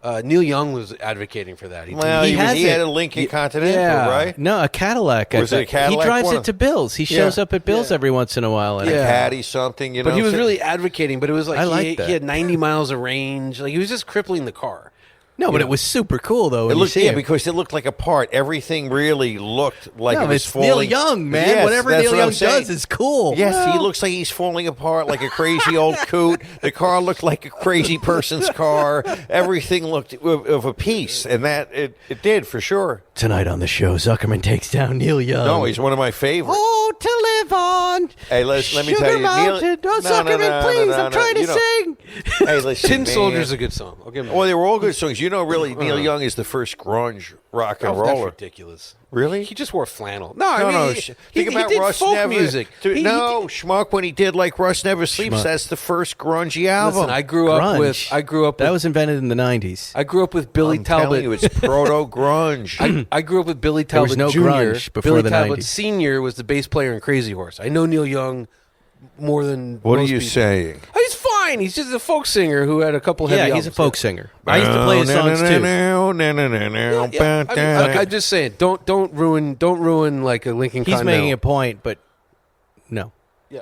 Neil Young was advocating for that. He had a Lincoln Continental, right? No, a Cadillac. Was it a Cadillac? He drives it to Bill's. He shows up at Bill's every once in a while. A Caddy something, But he was really advocating. But it was he had 90 miles of range. He was just crippling the car. No, but it was super cool though. It looked, because it looked like a part. Everything really looked like it was falling. Neil Young, man. Yes, whatever Neil Young does is cool. Yes, he looks like he's falling apart like a crazy old coot. The car looked like a crazy person's car. Everything looked of a piece, and that it did for sure. Tonight on the show, Zuckerman takes down Neil Young. No, he's one of my favorites. Oh, to live on. Hey, let me tell you, Mountain. Zuckerman, please. I'm trying to sing. Hey, listen, Tin Soldier's a good song. Well, they were all good songs. Really, Neil Young is the first grunge rock and roller. That's ridiculous. Really? He just wore flannel. No. Think about did Russ folk Never. music. Schmuck, when he did Russ Never Sleeps, Schmuck. that's the first grungy album. Listen, I grew up with. That was invented in the 90s. I grew up with Billy Talbot. Telling you, it's proto grunge. I grew up with Billy Talbot no Jr. grunge before Billy the Talbot 90s. Sr. was the bass player in Crazy Horse. I know Neil Young more than What are most you people. saying? He's fine. He's just a folk singer who had a couple heavy albums. He's a folk singer. I used to play his songs too. I'm just saying, don't ruin like a Lincoln He's Continental. making a point, but no. Yeah.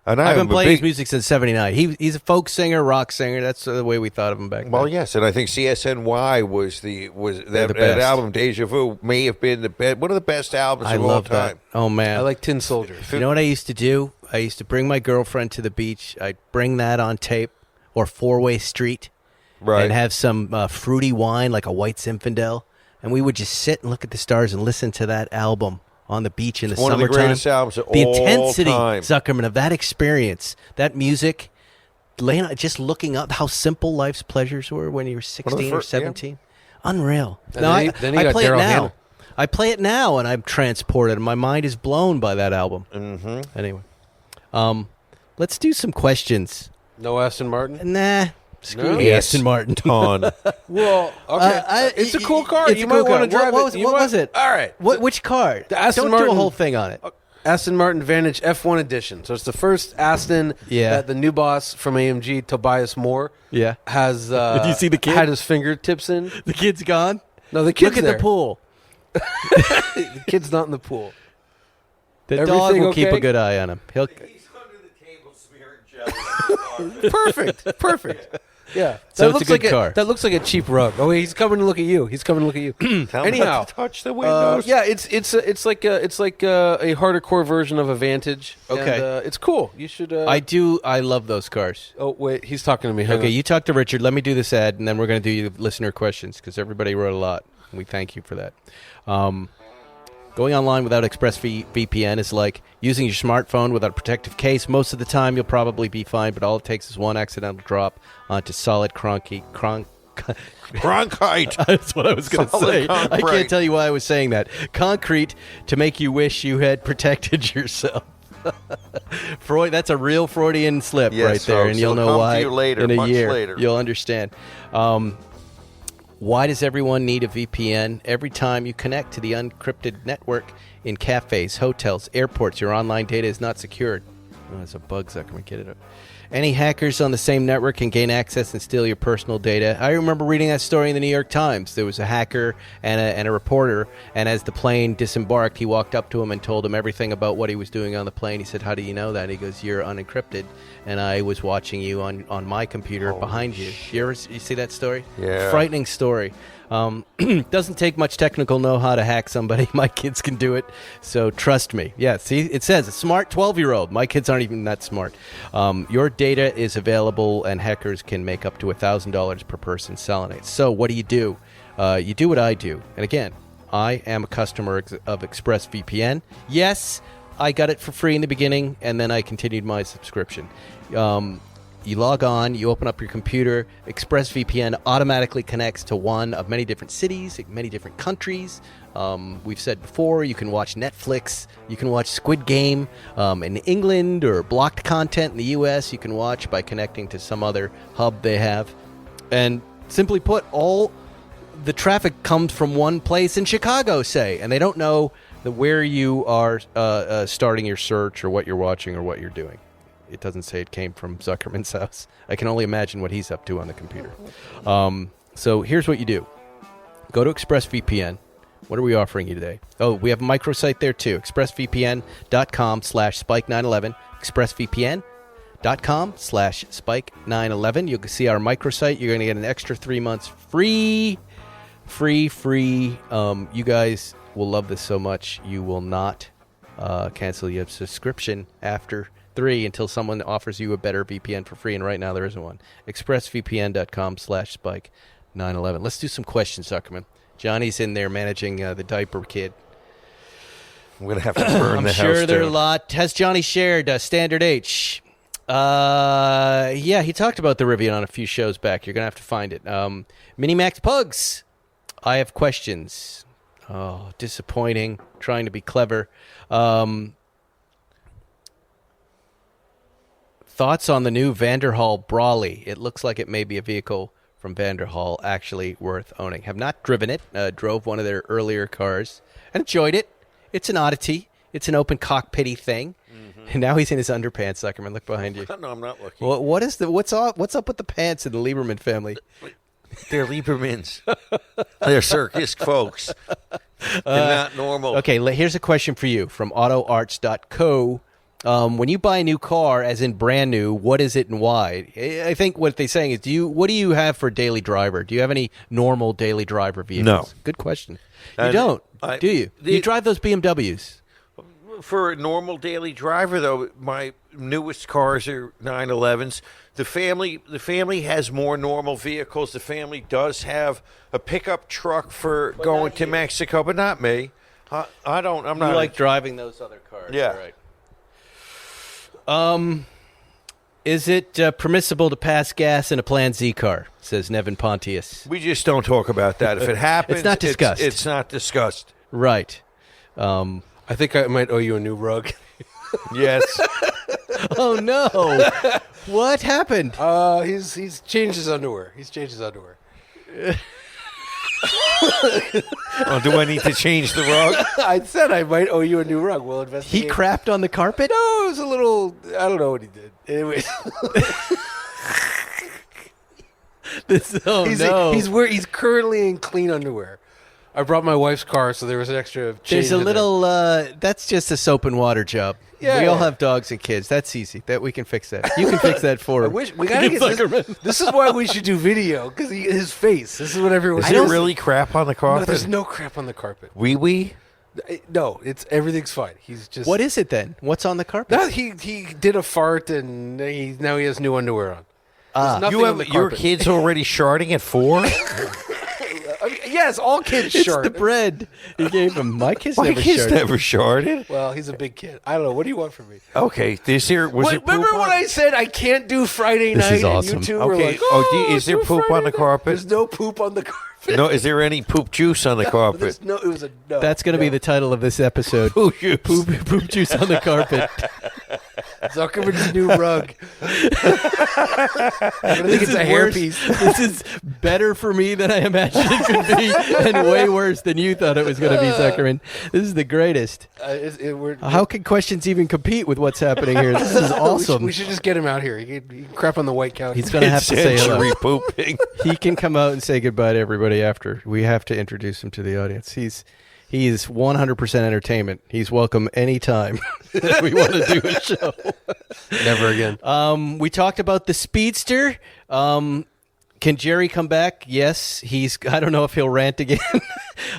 And I've been playing his music since '79. He's a folk singer, rock singer. That's the way we thought of him back then. Well, yes, and I think CSNY was that best. album. Deja Vu may have been one of the best albums I of all love time. that. Oh man, I like Tin Soldier. You know what I used to do? I used to bring my girlfriend to the beach. I'd bring that on tape or Four-Way Street, Right. and have some fruity wine like a White Zinfandel, and we would just sit and look at the stars and listen to that album on the beach in the One of the summertime. greatest albums of The all intensity, time. Zuckerman, of that experience, that music, just looking up how simple life's pleasures were when you were 16 or 17. Unreal. And No, then you I got play it Daryl now. Hannah. I play it now, and I'm transported. My mind is blown by that album. Mm-hmm. Anyway, let's do some questions. No Aston Martin? Nah, screw No? the Aston Martin. Ton. Well, okay. It's a cool car. It's You a might cool want to car. drive What it. was it? All right. Which car? The Aston Don't do a Martin- whole thing on it. Aston Martin Vantage F1 edition. So it's the first Aston that the new boss from AMG, Tobias Moore, has Did you see the kid? had his fingertips in. The kid's gone? No, the kid's Look at there. the pool. The kid's not in the pool. The Everything dog will keep okay? a good eye on him. He'll. He's under the table smearing jelly. Perfect. Yeah. So it's a good car. That looks like a cheap rug. Oh, wait, he's coming to look at you. Tell him Anyhow, not to touch the windows. yeah, it's like a harder core version of a Vantage. Okay. And, it's cool. You should. I love those cars. Oh wait, he's talking to me. Hang Okay, on. you talk to Richard. Let me do this ad, and then we're going to do your listener questions because everybody wrote a lot. We thank you for that. Going online without ExpressVPN is like using your smartphone without a protective case. Most of the time, you'll probably be fine, but all it takes is one accidental drop onto solid Cronkite. That's what I was going to Solid say. I concrete. can't tell you why I was saying that. Concrete to make you wish you had protected yourself. Freud, that's a real Freudian slip Yes, right there, folks. and you'll It'll know come why to you later, in a much year. later. You'll understand. Why does everyone need a VPN? Every time you connect to the unencrypted network in cafes, hotels, airports, your online data is not secured. Oh, that's a bug, Zuckerman. Get it up. Any hackers on the same network can gain access and steal your personal data. I remember reading that story in the New York Times. There was a hacker and a reporter, and as the plane disembarked, he walked up to him and told him everything about what he was doing on the plane. He said, "How do you know that?" He goes, "You're unencrypted, and I was watching you on my computer behind you." You see that story? Yeah. Frightening story. Doesn't take much technical know-how to hack somebody. My kids can do it, so trust me. Yeah, see, it says a smart 12-year-old. My kids aren't even that smart. Your data is available, and hackers can make up to $1,000 per person selling it. So what do? You do what I do. And again, I am a customer of ExpressVPN. Yes, I got it for free in the beginning, and then I continued my subscription. You log on, you open up your computer, ExpressVPN automatically connects to one of many different cities, many different countries. We've said before, you can watch Netflix, you can watch Squid Game in England, or blocked content in the U.S. you can watch by connecting to some other hub they have. And simply put, all the traffic comes from one place in Chicago, say, and they don't know where you are starting your search or what you're watching or what you're doing. It doesn't say it came from Zuckerman's house. I can only imagine what he's up to on the computer. So here's what you do. Go to ExpressVPN. What are we offering you today? Oh, we have a microsite there too. ExpressVPN.com/Spike911. ExpressVPN.com/Spike911. You'll see our microsite. You're going to get an extra 3 months free. You guys will love this so much. You will not cancel your subscription after 3 until someone offers you a better VPN for free, and right now there isn't one. ExpressVPN.com/Spike911. Let's do some questions, Zuckerman. Johnny's in there managing the diaper kid. I'm going to have to burn I'm the sure house there are a down. lot. Has Johnny shared Standard H? Yeah, he talked about the Rivian on a few shows back. You're going to have to find it. Minimax Pugs. I have questions. Oh, disappointing. Trying to be clever. Thoughts on the new Vanderhall Brawley? It looks like it may be a vehicle from Vanderhall, actually worth owning. Have not driven it. Drove one of their earlier cars and enjoyed it. It's an oddity. It's an open cockpitty thing. Mm-hmm. And now he's in his underpants, Zuckerman. Look behind you. No, I'm not looking. Well, what's up with the pants in the Lieberman family? They're Liebermans. They're circus folks. They're not normal. Okay, here's a question for you from AutoArts.co. When you buy a new car, as in brand new, what is it and why? I think what they're saying is, what do you have for daily driver? Do you have any normal daily driver vehicles? No. Good question. You don't, do you? You drive those BMWs. For a normal daily driver, though, my newest cars are 911s. The family has more normal vehicles. The family does have a pickup truck for going to Mexico, but not me. I don't. I'm You not like driving those other cars. Yeah. Right. Is it permissible to pass gas in a Plan Z car? Says Nevin Pontius. We just don't talk about that. If it happens, It's not discussed. It's not discussed. Right. I think I might owe you a new rug. Yes. Oh no! What happened? He's changed his underwear. He's changed his underwear. Oh, do I need to change the rug? I said I might owe you a new rug. We'll investigate. He crapped on the carpet? No, it was a little. I don't know what he did. Anyway, he's currently in clean underwear. I brought my wife's car, so there was an extra. There's a little. That's just a soap and water job. Yeah, we all yeah. have dogs and kids. That's easy. That we can fix that. You can fix that for I him. wish we gotta get Zuckerman. this is why we should do video because his face. This is what everyone. Is there really crap on the No, carpet? there's no crap on the carpet. Wee. No, everything's fine. He's just. What is it then? What's on the carpet? No, he did a fart and now he has new underwear on. There's nothing You on the have your carpet. kids already sharding at 4? Yes, all kids It's shart. the bread he gave him. My kids My never kids sharded. never sharded. Well, he's a big kid. I don't know. What do you want from me? Okay, was there Remember poop when I said I can't do Friday This night? is awesome. And you two were Okay. like, Is there do poop on Friday the night." carpet? There's no poop on the carpet. No, is there any poop juice on the carpet? There's no. It was a no. That's going to be the title of this episode. Poop juice. Poop juice on the carpet. Zuckerman's new rug. I think it's a hairpiece. This is better for me than I imagined it could be, and way worse than you thought it was going to be, Zuckerman. This is the greatest. How can questions even compete with what's happening here? This is awesome. We should just get him out here. He can crap on the white couch. He's going to have to say hello. Sensory pooping. He can come out and say goodbye to everybody after. We have to introduce him to the audience. He is 100% entertainment. He's welcome anytime that we want to do a show. Never again. We talked about the Speedster. Can Jerry come back? Yes. I don't know if he'll rant again.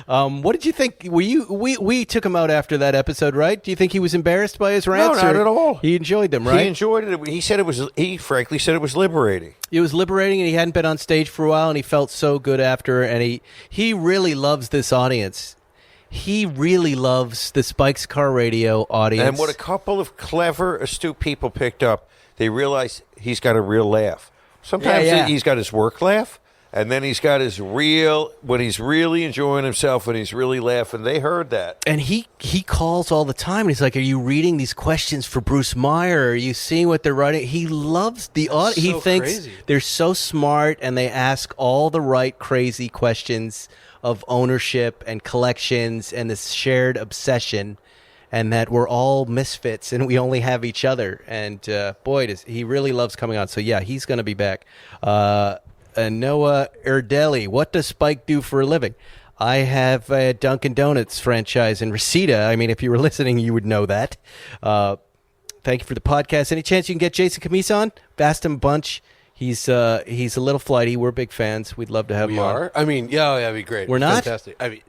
What did you think? We took him out after that episode, right? Do you think he was embarrassed by his rants? No, not or at all. He enjoyed them, right? He enjoyed it. He frankly said it was liberating. It was liberating, and he hadn't been on stage for a while, and he felt so good after. And he really loves this audience. He really loves the Spike's Car Radio audience. And what a couple of clever, astute people picked up, they realized he's got a real laugh. Sometimes he's got his work laugh, and then he's got his real, when he's really enjoying himself, when he's really laughing. They heard that. And he calls all the time, and he's like, are you reading these questions for Bruce Meyer? Are you seeing what they're writing? He loves the audience. He thinks crazy. They're so smart, and they ask all the right crazy questions of ownership and collections and this shared obsession, and that we're all misfits and we only have each other. And boy, he really loves coming on. So yeah, he's going to be back. Noah Erdeli, what does Spike do for a living? I have a Dunkin' Donuts franchise in Reseda. I mean, if you were listening, you would know that. Thank you for the podcast. Any chance you can get Jason Camise on? I've asked him a bunch. He's a little flighty. We're big fans. We'd love to have him on. We are? I mean, yeah, that'd be great. We're not? Fantastic. I mean,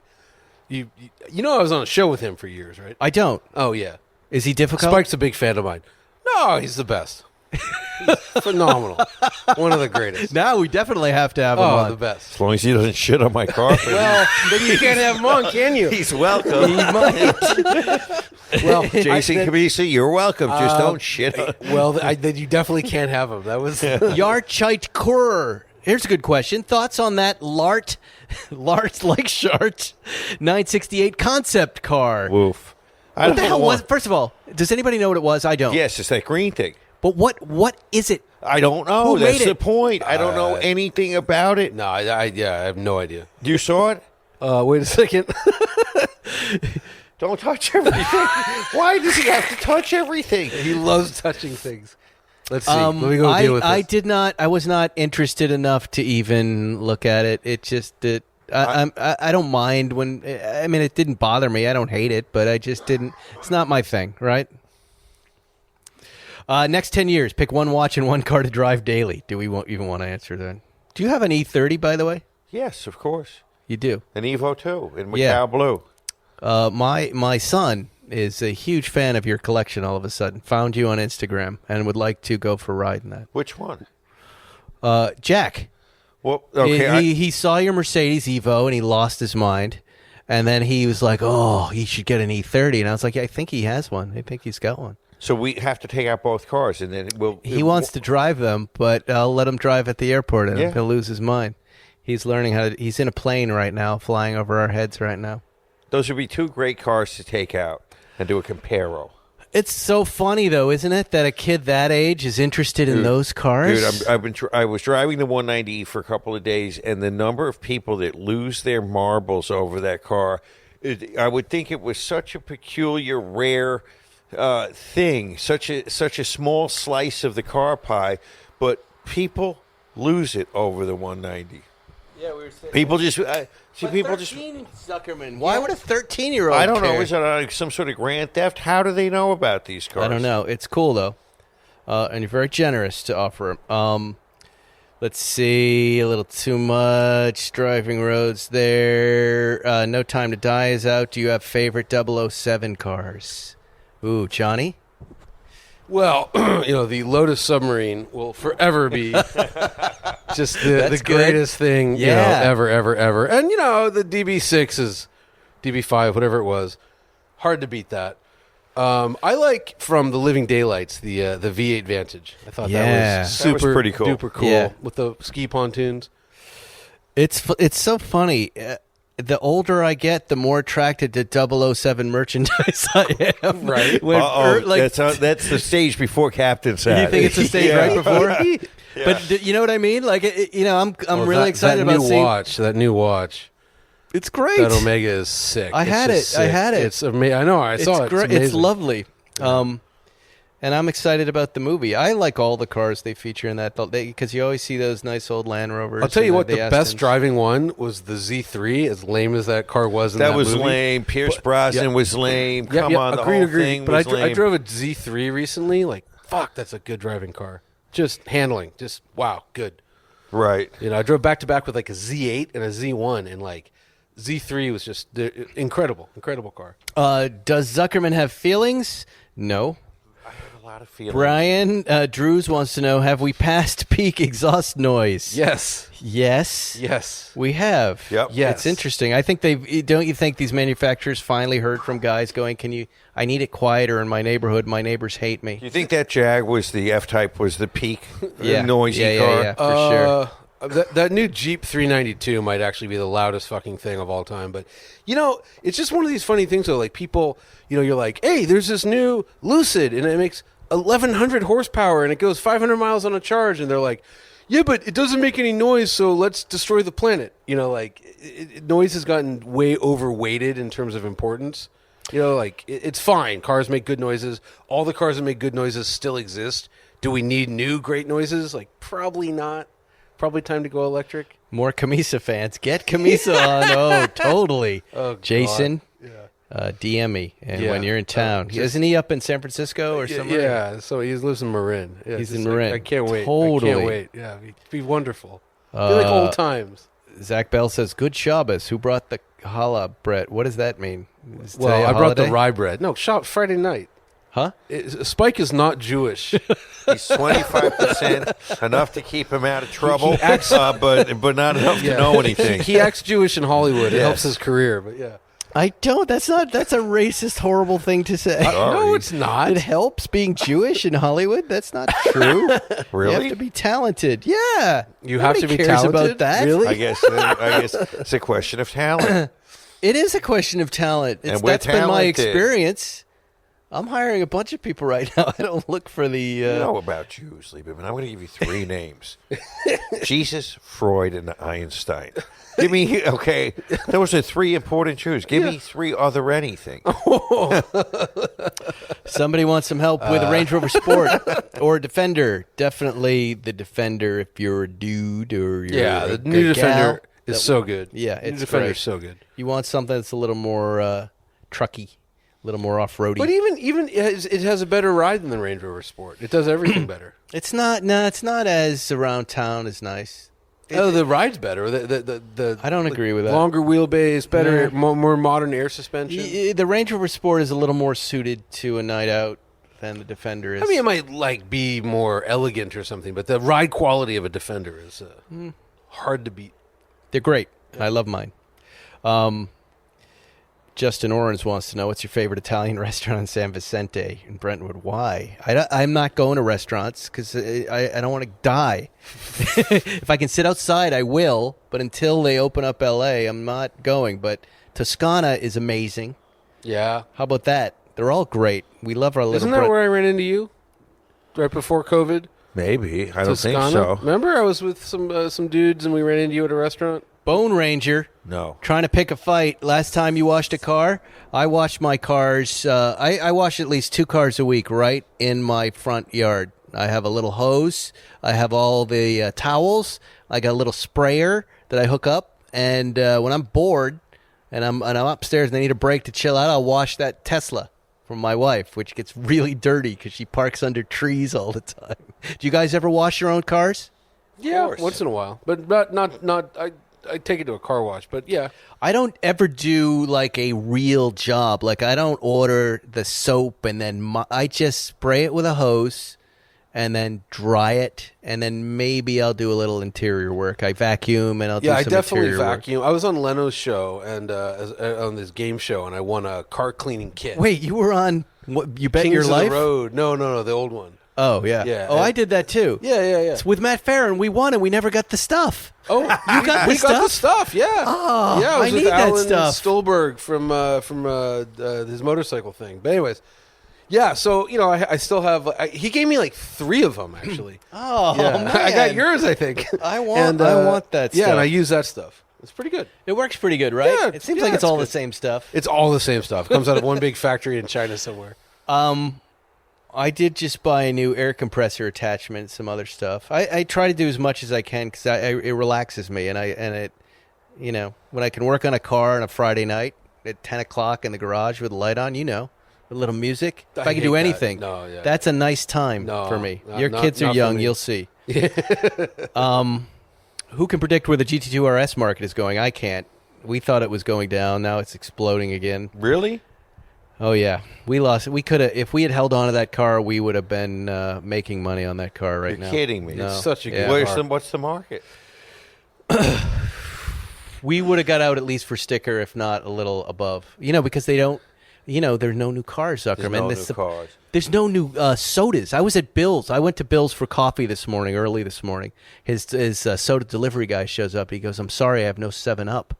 you know I was on a show with him for years, right? I don't. Oh, yeah. Is he difficult? Spike's a big fan of mine. No, he's the best. He's phenomenal. One of the greatest. Now we definitely have to have him on. The best. As long as he doesn't shit on my carpet. Well, then you can't have him on, can you? he's welcome. He might. Well, Jason Camise, you're welcome. Just don't shit on then you definitely can't have him. That was Yarchite Kur. Here's a good question. Thoughts on that Lart like Shart 968 concept car? Woof. What the hell was? First of all, does anybody know what it was? I don't. Yes, it's that green thing. But what is it? I don't know. Who That's made the it? point. I don't know anything about it. No, I have no idea. You saw it? Wait a second. Don't touch everything. Why does he have to touch everything? He loves touching things. Let's see. Let me go deal with this. I was not interested enough to even look at it. It just I don't mind when. I mean, it didn't bother me. I don't hate it, but I just didn't. It's not my thing, right? Next 10 years, pick one watch and one car to drive daily. Do we even want to answer that? Do you have an E30, by the way? Yes, of course. You do. An Evo 2 in Macau Yeah. blue. My son is a huge fan of your collection. All of a sudden, found you on Instagram and would like to go for a ride in that. Which one? Jack. Well, okay. He saw your Mercedes Evo and he lost his mind. And then he was like, "Oh, he should get an E30." And I was like, "Yeah, I think he has one. I think he's got one." So we have to take out both cars, and then He wants to drive them, but I'll let him drive at the airport, and he'll lose his mind. He's learning how to. He's in a plane right now, flying over our heads right now. Those would be two great cars to take out and do a comparo. It's so funny, though, isn't it, that a kid that age is interested in those cars? Dude, I was driving the 190 for a couple of days, and the number of people that lose their marbles over that car, I would think it was such a peculiar, rare thing, such a small slice of the car pie, but people lose it over the 190. Yeah, we were saying. People just Zuckerman. Why would a 13-year-old? I don't know. care? Is it some sort of grand theft? How do they know about these cars? I don't know. It's cool though, and you're very generous to offer them. Let's see, a little too much driving roads there. No Time to Die is out. Do you have favorite 007 cars? Ooh, Johnny. Well, the Lotus submarine will forever be just the greatest thing, ever. And, the DB5, whatever it was, hard to beat that. I like from the Living Daylights, the V8 Vantage. I thought that was super that was pretty cool. duper cool with the ski pontoons. It's so funny. The older I get, the more attracted to 007 merchandise I am. Right. That's the stage before Captain's Hat. You think it's the stage right before? Yeah. But you know what I mean? Like, I'm really excited about seeing that new watch. It's great. That Omega is sick. I had it. It's amazing. I know. I saw it. Great. It's lovely. And I'm excited about the movie. I like all the cars they feature in that because you always see those nice old Land Rovers. I'll tell you what, the best driving one was the Z3. As lame as that car was in that movie. That was lame. Pierce Brosnan was lame. Come on, the whole thing was lame. I drove a Z3 recently. Like, fuck, that's a good driving car. Just handling. Just, wow, good. Right. I drove back-to-back with like a Z8 and a Z1, and like Z3 was just incredible car. Does Zuckerman have feelings? No. Lot of feelings. Brian Drews wants to know, have we passed peak exhaust noise? Yes. We have. Yep. Yes. It's interesting. I think don't you think these manufacturers finally heard from guys going, I need it quieter in my neighborhood. My neighbors hate me. You think that Jag was the F-Type was the peak noisy car? Yeah, for sure. That new Jeep 392 might actually be the loudest fucking thing of all time. But, it's just one of these funny things, though. Like, people, you're like, hey, there's this new Lucid, and it makes 1,100 horsepower, and it goes 500 miles on a charge. And they're like, yeah, but it doesn't make any noise, so let's destroy the planet. Noise has gotten way overweighted in terms of importance. It's fine. Cars make good noises. All the cars that make good noises still exist. Do we need new great noises? Like, probably not. Probably time to go electric. More Camisa fans. Get Camisa on. Oh, totally. Oh, Jason, DM me when you're in town. Isn't he up in San Francisco or somewhere? Yeah, so he lives in Marin. Yeah, he's in Marin. I can't wait. Totally. I can't wait. Yeah, it'd be wonderful. It'd be like old times. Zach Bell says, good Shabbos. Who brought the challah bread? What does that mean? Well, I brought the rye bread. No, Friday night. Huh? Spike is not Jewish. He's 25%, enough to keep him out of trouble, but not enough to know anything. He acts Jewish in Hollywood. It helps his career, but yeah. I don't. That's a racist, horrible thing to say. No, it's not. It helps being Jewish in Hollywood. That's not true. Really? You have to be talented. Yeah. You have to be cares talented about that. Really? I guess it's a question of talent. It is a question of talent. That's been my experience. I'm hiring a bunch of people right now. I don't look for the... You know about Jews, Lieberman. I'm going to give you 3 names. Jesus, Freud, and Einstein. Give me... Okay, those are 3 important Jews. Give me 3 other anything. Somebody wants some help with a Range Rover Sport or a Defender. Definitely the Defender if you're a dude or you're the new Defender is so good. Yeah, it's new Defender great. is so good. You want something that's a little more trucky. A little more off-roady. But even it has a better ride than the Range Rover Sport. It does everything better. It's not as around town as nice. The ride's better. The I don't agree with that. Longer wheelbase, better, more modern air suspension. The Range Rover Sport is a little more suited to a night out than the Defender is. I mean, it might be more elegant or something, but the ride quality of a Defender is hard to beat. They're great. I love mine. Justin Orens wants to know, what's your favorite Italian restaurant in San Vicente in Brentwood? Why? I'm not going to restaurants because I don't want to die. If I can sit outside, I will. But until they open up L.A., I'm not going. But Toscana is amazing. Yeah. How about that? They're all great. We love our little... Isn't that where I ran into you? Right before COVID? Maybe. I don't Toscana? think so. Remember I was with some dudes and we ran into you at a restaurant? Bone Ranger. No. Trying to pick a fight. Last time you washed a car, I wash my cars. I wash at least 2 cars a week right in my front yard. I have a little hose. I have all the towels. I got a little sprayer that I hook up. And when I'm bored and I'm upstairs and I need a break to chill out, I'll wash that Tesla from my wife, which gets really dirty because she parks under trees all the time. Do you guys ever wash your own cars? Yeah, once in a while. But not I take it to a car wash, but yeah. I don't ever do like a real job. Like I don't order the soap and then I just spray it with a hose and then dry it, and then maybe I'll do a little interior work. I vacuum and I'll do some interior work. Yeah, I definitely vacuum. I was on Leno's show and on this game show, and I won a car cleaning kit. Wait, you were on You Bet Kings Your of Life? The Road. No, the old one. Oh, yeah. Yeah. Oh, I did that too. Yeah. It's with Matt Farron. We won and we never got the stuff. Oh, you got we the stuff? Got the stuff, yeah. Oh, yeah, I was I with need Alan that stuff. Stolberg from his motorcycle thing. But anyways, yeah, so, I still have, he gave me like 3 of them, actually. Oh, yeah. man. I got yours, I think. I want that stuff. Yeah, and I use that stuff. It's pretty good. It works pretty good, right? Yeah, it seems like it's all the same stuff. It's all the same stuff. It comes out of one big factory in China somewhere. I did just buy a new air compressor attachment, some other stuff. I try to do as much as I can because it relaxes me, and it, when I can work on a car on a Friday night at 10 o'clock in the garage with the light on, with a little music. If I can do anything, that's a nice time for me. Your kids are young, you'll see. Who can predict where the GT2 RS market is going? I can't. We thought it was going down. Now it's exploding again. Really? Oh, yeah. We lost. We could have, if we had held on to that car, we would have been making money on that car right now. You're kidding me. No. It's such a good car. What's the market? We would have got out at least for sticker, if not a little above. Because they don't, there's no new cars, Zuckerman. There's no new cars. There's no new sodas. I was at Bill's. I went to Bill's for coffee early this morning. His soda delivery guy shows up. He goes, "I'm sorry, I have no 7-Up."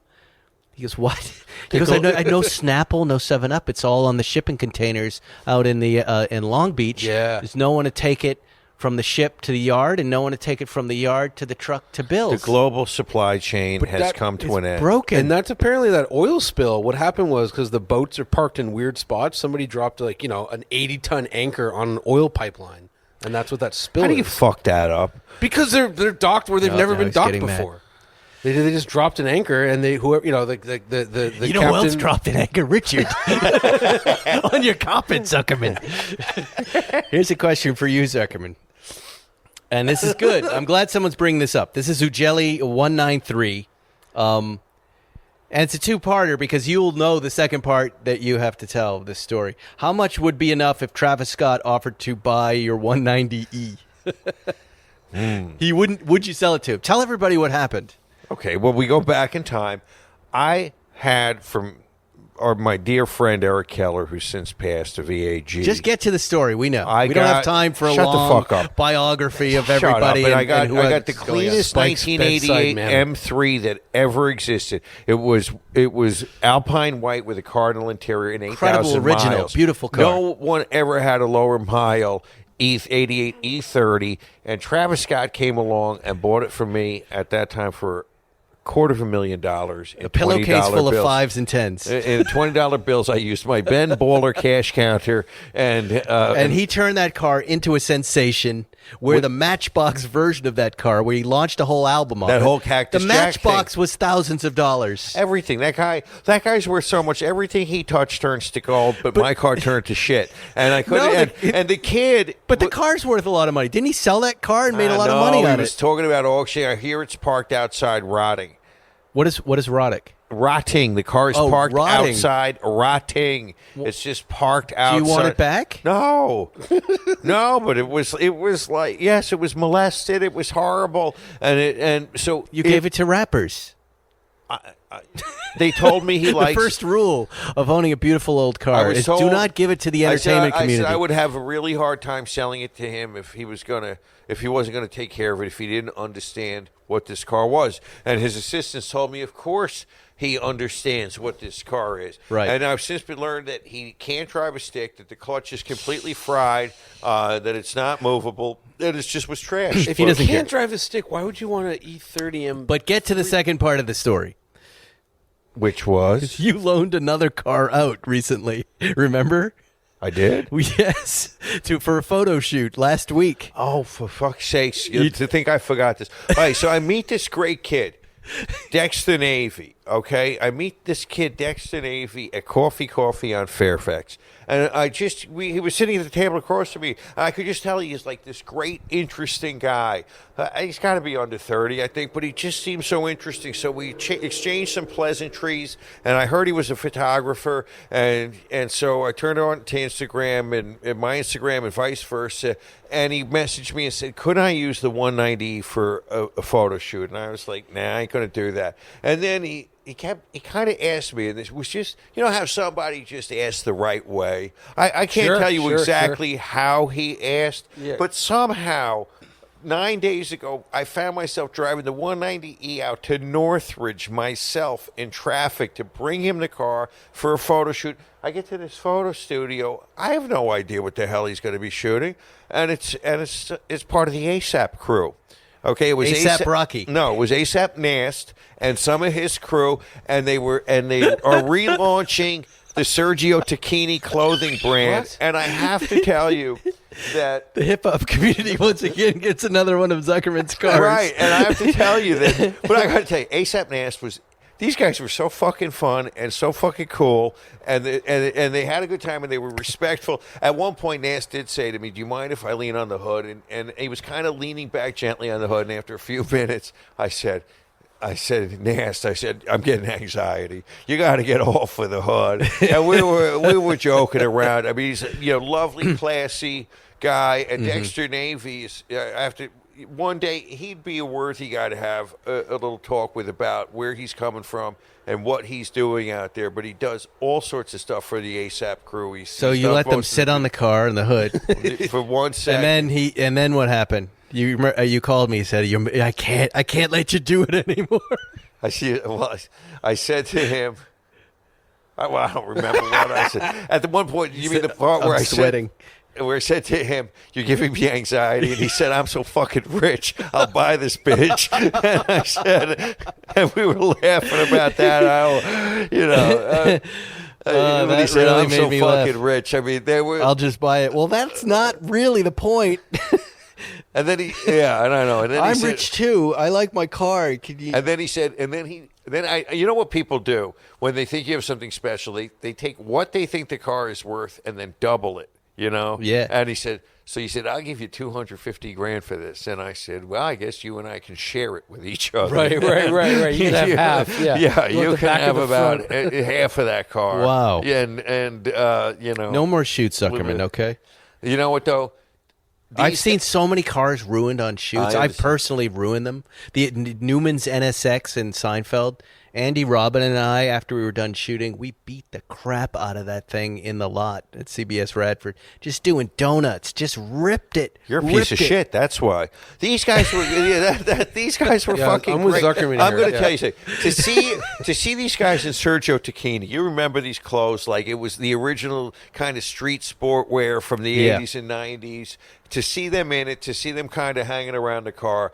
He goes, "What?" He goes, I know Snapple, no 7-Up. It's all on the shipping containers out in Long Beach. Yeah. There's no one to take it from the ship to the yard and no one to take it from the yard to the truck to Bill's. The global supply chain has come to an end. Broken. And that's apparently that oil spill. What happened was because the boats are parked in weird spots, somebody dropped an 80-ton anchor on an oil pipeline. And that's what that spill is. How do you fuck that up? Because they're docked where they've never been docked before. Mad. They just dropped an anchor, and the captain... who else dropped an anchor? Richard. On your carpet, Zuckerman. Here's a question for you, Zuckerman. And this is good. I'm glad someone's bringing this up. This is Ujeli193. And it's a 2-parter because you'll know the second part that you have to tell this story. How much would be enough if Travis Scott offered to buy your 190E? He wouldn't. Would you sell it to him? Tell everybody what happened. Okay, well, we go back in time. I had from my dear friend Eric Keller, who's since passed, a VAG. Just get to the story. We know. We don't have time for a long biography of everybody. I got the cleanest 1988 M3 that ever existed. It was Alpine white with a Cardinal interior and 8,000 original, miles. Beautiful car. No one ever had a lower mile. 88 E30, and Travis Scott came along and bought it for me at that time for $250,000 in a pillowcase full bills. of 5s and 10s. In $20 bills, I used my Ben Baller cash counter, and he turned that car into a sensation. Where the Matchbox version of that car, where he launched a whole album on that it, whole Cactus the Jack Matchbox thing. Was thousands of dollars. Everything. That guy's worth so much. Everything he touched turns to gold, but my car turned to shit. And I couldn't. And the kid. But the car's worth a lot of money. Didn't he sell that car and made a lot of money on it? He was talking about auction. I hear it's parked outside rotting. What is rotting? Rotting. The car is parked outside, rotting. It's just parked outside. Do you want it back? No, no. But it was like, yes, it was molested. It was horrible, and so you gave it to rappers. They told me he The likes. first rule of owning a beautiful old car is do not give it to the entertainment community. I said I would have a really hard time selling it to him if he wasn't gonna take care of it, if he didn't understand what this car was. And his assistants told me, of course, he understands what this car is. Right. And I've since been learned that he can't drive a stick, that the clutch is completely fried, that it's not movable, that it just was trash. If you can't drive a stick, why would you want an E30M? But get to the second part of the story. Which was? You loaned another car out recently. Remember? I did? Yes. For a photo shoot last week. Oh, for fuck's sakes. To think I forgot this. All right, so I meet this great kid, Dexter Navy, okay? I meet this kid, Dexter Navy, at Coffee on Fairfax. And he was sitting at the table across from me. And I could just tell he's like this great, interesting guy. He's got to be under 30, I think, but he just seems so interesting. So we exchanged some pleasantries, and I heard he was a photographer. And so I turned on to Instagram and my Instagram and vice versa. And he messaged me and said, could I use the 190 for a photo shoot? And I was like, nah, I ain't going to do that. And then he kind of asked me, and this was just, you know how somebody just asked the right way. I can't tell you exactly how he asked, but somehow 9 days ago, I found myself driving the 190E out to Northridge myself in traffic to bring him the car for a photo shoot. I get to this photo studio. I have no idea what the hell he's going to be shooting, and it's part of the ASAP crew. Okay, it was ASAP Rocky. No, it was ASAP Nast and some of his crew, and they are relaunching the Sergio Tacchini clothing brand. What? And I have to tell you that The hip-hop community once again gets another one of Zuckerman's cars. right, and I have to tell you that. But I got to tell you, ASAP Nast was. These guys were so fucking fun and so fucking cool, and they had a good time, and they were respectful. At one point, Nast did say to me, do you mind if I lean on the hood? And he was kind of leaning back gently on the hood, and after a few minutes, I said, Nast, I'm getting anxiety. You got to get off of the hood. And we were joking around. I mean, he's a lovely, classy guy, and Dexter Navy is after. One day, he'd be a worthy guy to have a little talk with about where he's coming from and what he's doing out there. But he does all sorts of stuff for the ASAP crew. So you let them sit on the car in the hood for 1 second, and then what happened? You called me. You said, "I can't let you do it anymore." I said to him, I don't remember what I said. At the one point, you mean the part where I sweating. Where I said to him, "You're giving me anxiety," and he said, "I'm so fucking rich, I'll buy this bitch." And I said, and we were laughing about that. When he said, really "I'm made so me fucking laugh. rich," I mean, there were. I'll just buy it. Well, that's not really the point. And then I don't know. And then I'm he said, rich too. I like my car. Can you? And then he said, you know what people do when they think you have something special? They take what they think the car is worth and then double it. You know? Yeah. And he said, I'll give you $250,000 for this. And I said, well, I guess you and I can share it with each other. Right. You can have half. Yeah, you can have about half of that car. Wow. Yeah, and No more shoots, Zuckerman, okay? You know what, though? I've seen so many cars ruined on shoots. I've personally ruined them. The Newman's NSX in Seinfeld. Andy, Robin, and I, after we were done shooting, we beat the crap out of that thing in the lot at CBS Radford. Just doing donuts. Just ripped it. You're a piece of shit. That's why. These guys were. These guys were fucking. I'm with great. Zuckerman I'm here. going to tell you something. To see these guys in Sergio Tacchini. You remember these clothes like it was the original kind of street sport wear from the 80s and 90s. To see them in it, to see them kind of hanging around the car,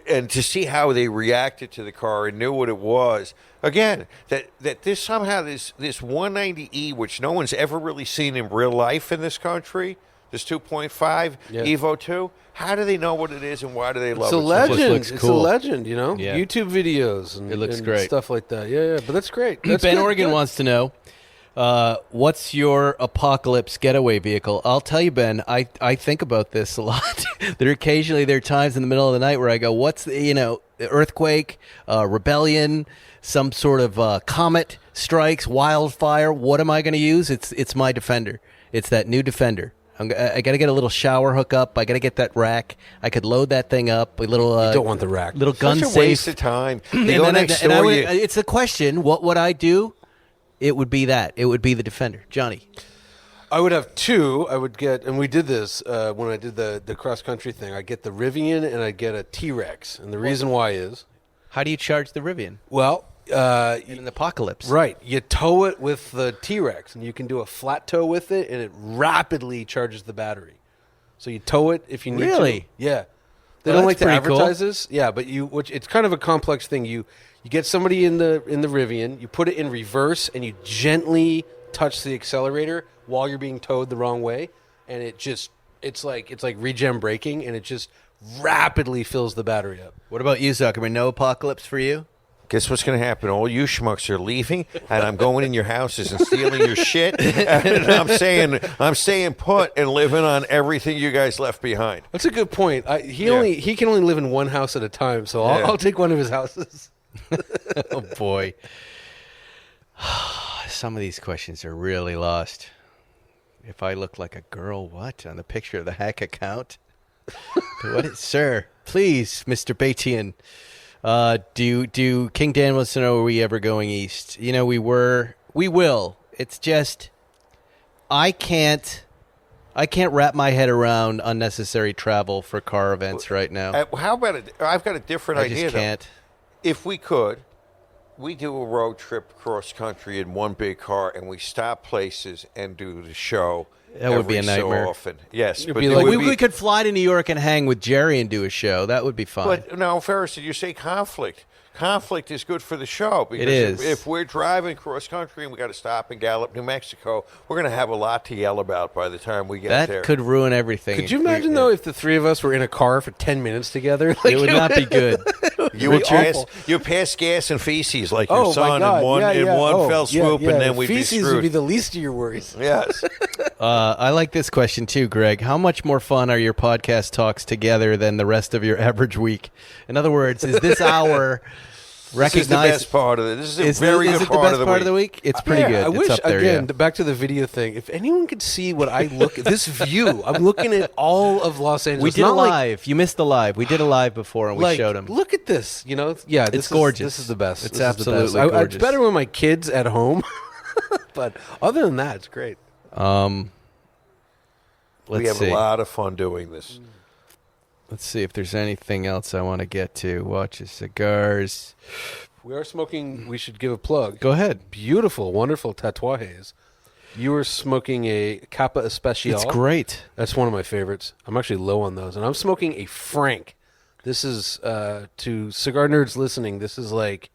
and to see how they reacted to the car and knew what it was. Again, that this somehow this 190E, which no one's ever really seen in real life in this country, this 2.5 Evo 2. How do they know what it is and why do they love It's a legend. looks It's cool. a legend, you know? Yeah. YouTube videos and, It looks and great. stuff like that. Yeah. But that's great. That's Ben good, Oregon good. wants to know, what's your apocalypse getaway vehicle? I'll tell you, Ben, I think about this a lot. There are times in the middle of the night where I go, what's the earthquake, rebellion, some sort of comet strikes, wildfire. What am I going to use? It's my Defender. It's that new Defender. I got to get a little shower hookup. I got to get that rack. I could load that thing up. A little. You don't want the rack. Little gun Such a safe. waste of time. They go And next and I door. would, it's the question. What would I do? It would be that. It would be the Defender. Johnny. I would have two. I would get, and we did this when I did the cross country thing. I get the Rivian and I get a T-Rex, and the reason why is, How do you charge the Rivian? well, In an apocalypse. right, you tow it with the T-Rex, and you can do a flat tow with it, and it rapidly charges the battery. So you tow it if you need to. Really? Yeah. They Well, don't like that's to pretty cool. advertise this. Yeah, but it's kind of a complex thing. You get somebody in the Rivian, you put it in reverse, and you gently touch the accelerator while you're being towed the wrong way, and it's like regen braking, and it just rapidly fills the battery up. What about you, Zuckerman? No apocalypse for you? Guess what's going to happen? All you schmucks are leaving, and I'm going in your houses and stealing your shit. And I'm staying put and living on everything you guys left behind. That's a good point. He can only live in one house at a time, so Yeah. I'll take one of his houses. Oh, boy. Some of these questions are really lost. If I look like a girl, what? On the picture of the hack account? Sir, please, Mr. Batian. Do King Dan wants to know, are we ever going east? You know, we will. It's just, I can't wrap my head around unnecessary travel for car events right now. How about it? I've got a different I idea. just though. can't. If we could, we do a road trip cross country in one big car, and we stop places and do the show. That would be a every nightmare. So often. Yes, It'd but be it like- would We could fly to New York and hang with Jerry and do a show. That would be fun. But now, Ferris, did you say conflict? Conflict is good for the show because is. If we're driving cross country and we got to stop in Gallup, New Mexico, we're going to have a lot to yell about by the time we get that there. could ruin everything. Could you imagine, though, if the three of us were in a car for 10 minutes together? It would not be good. You would awful. pass gas and feces like Oh, your my son God. in one fell swoop, and then we'd be Feces screwed. would be the least of your worries. Yes. I like this question too, Greg. How much more fun are your podcast talks together than the rest of your average week? In other words, is this hour This is the recognized? best part of it. This is a Is very it good the part best of the part week. of the week? It's pretty Yeah, good. I It's wish, up there, again, yeah. back to the video thing, if anyone could see what I look at, this view, I'm looking at all of Los Angeles. We did a Not like- live. You missed the live. We did a live before, and we like, showed them. Look at this, you know? Yeah, this It's gorgeous. This is the best. It's This is the best. absolutely gorgeous. It's better when my kid's at home, but other than that, it's great. Let's We have see. a lot of fun doing this. Let's see if there's anything else I want to get to. Watches, cigars. We are smoking, we should give a plug. Go ahead. Beautiful, wonderful tatuajes. You were smoking a Capa Especial. It's great. That's one of my favorites. I'm actually low on those. And I'm smoking a Frank. This is, to cigar nerds listening, this is like,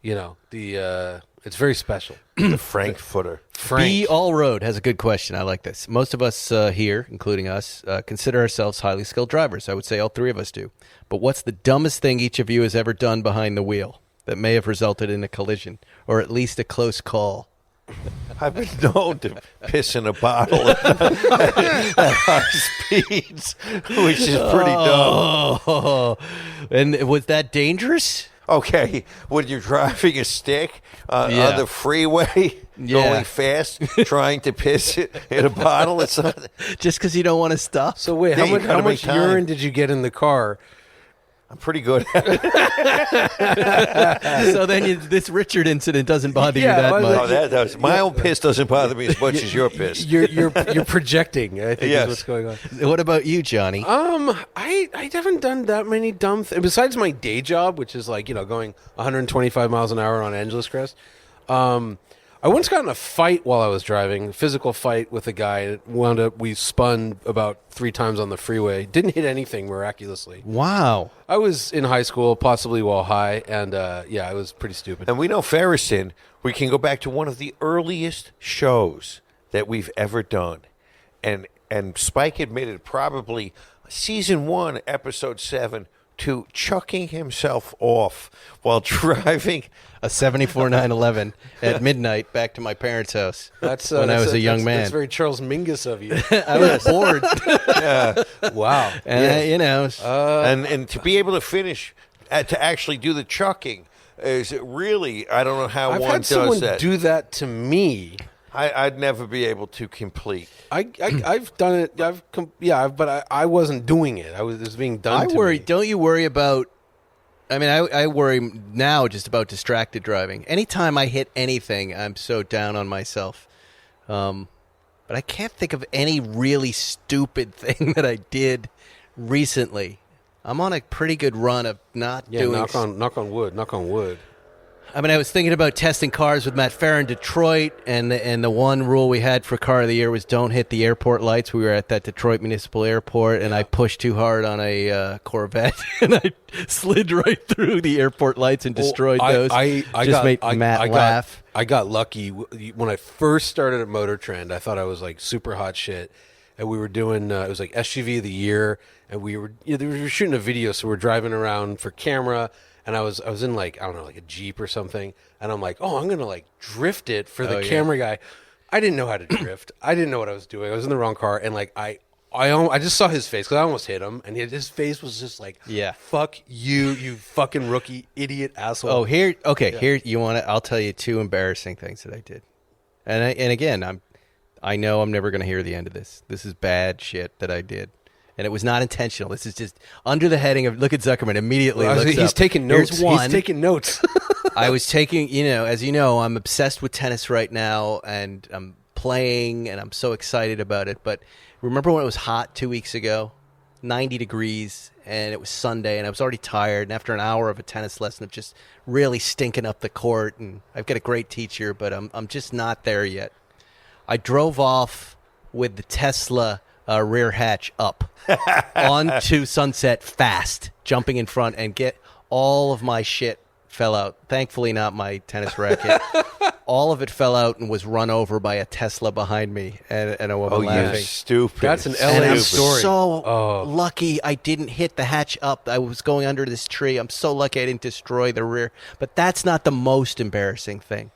you know, it's very special. The Frankfurter. Frank. B All Road has a good question. I like this. Most of us here, including us, consider ourselves highly skilled drivers. I would say all three of us do. But what's the dumbest thing each of you has ever done behind the wheel that may have resulted in a collision or at least a close call? I've been known to piss in a bottle at high speeds, which is pretty dumb. Oh, and was that dangerous? Okay, when you're driving a stick Yeah. on the freeway, Yeah. going fast, trying to piss it in a bottle, it's not. Just because you don't want to stop? So wait, Yeah, how you much, gotta how make much time. urine did you get in the car? I'm pretty good at it. So then this Richard incident doesn't bother you Yeah, that well, much. Oh, that does. My own piss doesn't bother me as much as your piss. You're projecting, I think Yes. is what's going on. What about you, Johnny? I haven't done that many dumb things besides my day job, which is like, you know, going 125 miles an hour on Angeles Crest. I once got in a fight while I was driving, a physical fight with a guy. It wound up, we spun about 3 times on the freeway. Didn't hit anything miraculously. Wow. I was in high school, possibly while high, and yeah, I was pretty stupid. And we know Ferrison, we can go back to one of the earliest shows that we've ever done. And Spike admitted probably season 1, episode 7, to chucking himself off while driving. A 74 911 at midnight back to my parents' house That's when I was a young man. That's very Charles Mingus of you. I was bored. Wow. And, you know, And to be able to finish, to actually do the chucking, is really, I don't know how I've one had does someone that. do that to me. I'd never be able to complete. I've done it. But I wasn't doing it. It was being done. I worry. Me. Don't you worry about? I mean, I worry now just about distracted driving. Anytime I hit anything, I'm so down on myself. But I can't think of any really stupid thing that I did recently. I'm on a pretty good run of not doing. Knock on wood. Knock on wood. I mean, I was thinking about testing cars with Matt Farah in Detroit, and the one rule we had for Car of the Year was don't hit the airport lights. We were at that Detroit Municipal Airport, and I pushed too hard on a Corvette, and I slid right through the airport lights and destroyed those. I made Matt laugh. I got lucky. When I first started at Motor Trend, I thought I was like super hot shit, and we were doing it was like SUV of the year, and we were shooting a video, so we're driving around for camera. And I was in like, I don't know, like a Jeep or something. And I'm like, oh, I'm going to like drift it for the camera guy. I didn't know how to drift. I didn't know what I was doing. I was in the wrong car. And like, I just saw his face because I almost hit him. And his face was just like, fuck you, you fucking rookie, idiot, asshole. Oh, here, you want to, I'll tell you 2 embarrassing things that I did. And again, I know I'm never going to hear the end of this. This is bad shit that I did. And it was not intentional. This is just under the heading of, look at Zuckerman immediately. He's taking notes. Here's one. He's taking notes. I was taking, as you know, I'm obsessed with tennis right now, and I'm playing, and I'm so excited about it. But remember when it was hot 2 weeks ago? 90 degrees, and it was Sunday, and I was already tired. And after an hour of a tennis lesson of just really stinking up the court, and I've got a great teacher, but I'm just not there yet. I drove off with the Tesla rear hatch up onto Sunset fast, jumping in front, and get all of my shit fell out. Thankfully, not my tennis racket. All of it fell out and was run over by a Tesla behind me, and a woman laughing. You stupid. That's an LA story. I'm so lucky I didn't hit the hatch up. I was going under this tree. I'm so lucky I didn't destroy the rear. But that's not the most embarrassing thing.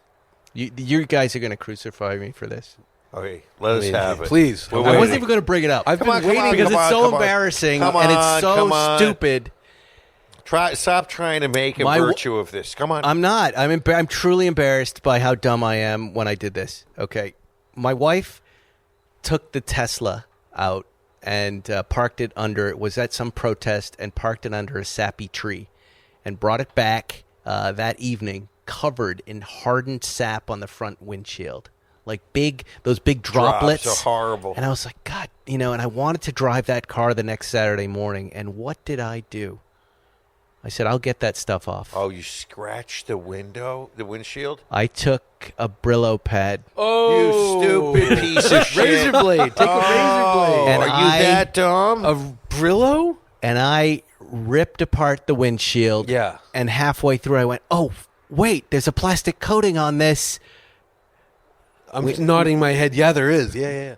You guys are going to crucify me for this. Okay, let us have it. Please. I wasn't even going to bring it up. I've been waiting because it's so embarrassing and it's so stupid. Stop trying to make a virtue of this. Come on. I'm not. I'm truly embarrassed by how dumb I am when I did this. Okay, my wife took the Tesla out and parked it under. It was at some protest and parked it under a sappy tree, and brought it back that evening, covered in hardened sap on the front windshield. Like those big droplets. Drops are horrible. And I was like, God, and I wanted to drive that car the next Saturday morning. And what did I do? I said, I'll get that stuff off. Oh, you scratched the windshield? I took a Brillo pad. Oh, you stupid piece of shit. Razor blade. Take a razor blade. And are you that dumb? A Brillo? And I ripped apart the windshield. Yeah. And halfway through, I went, oh, wait, there's a plastic coating on this. I'm nodding my head. Yeah, there is. Yeah.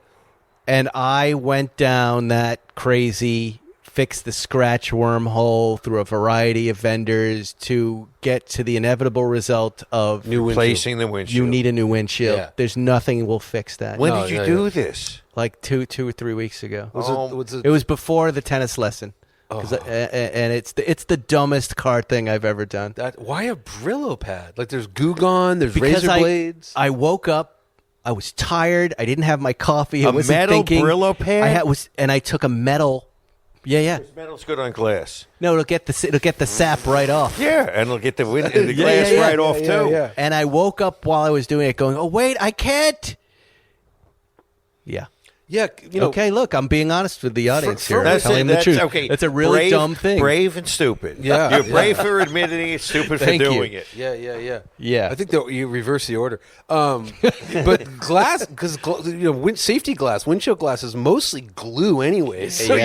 And I went down that crazy, fix the scratch wormhole through a variety of vendors to get to the inevitable result of replacing the windshield. You need a new windshield. Yeah. There's nothing will fix that. When did you do this? Like two or 3 weeks ago. It was before the tennis lesson. And it's the dumbest car thing I've ever done. Why a Brillo pad? Like there's Goo Gone, there's Because razor blades. I woke up. I was tired. I didn't have my coffee. I wasn't metal thinking. Brillo pad? And I took a metal. Yeah. Metal's good on glass. No, it'll get the sap right off. Yeah, and it'll get the glass right off too. Yeah. And I woke up while I was doing it, going, "Oh wait, I can't." Yeah. Yeah, okay, look, I'm being honest with the audience here. I'm That's telling them the truth. Okay. That's a really dumb thing. Brave and stupid. Yeah. You're brave for admitting it, stupid for doing it. Yeah. I think that you reverse the order. But glass, because safety glass, windshield glass is mostly glue anyway. So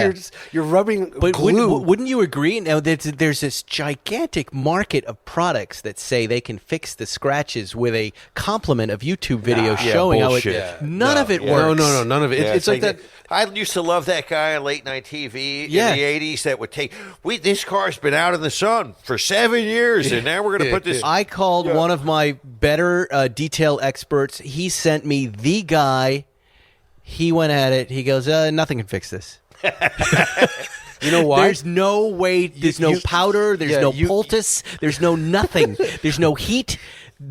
you're rubbing glue. Wouldn't you agree? Now there's this gigantic market of products that say they can fix the scratches with a complement of YouTube videos showing how it. None of it works. No, none of it. Yeah, it's like that. I used to love that guy on late night TV in the 80s that would take, this car's been out in the sun for 7 years, and now we're going to put this. I called one of my better detail experts. He sent me the guy. He went at it. He goes, nothing can fix this. You know why? There's no way. There's no powder. There's no poultice. There's no nothing. There's no heat.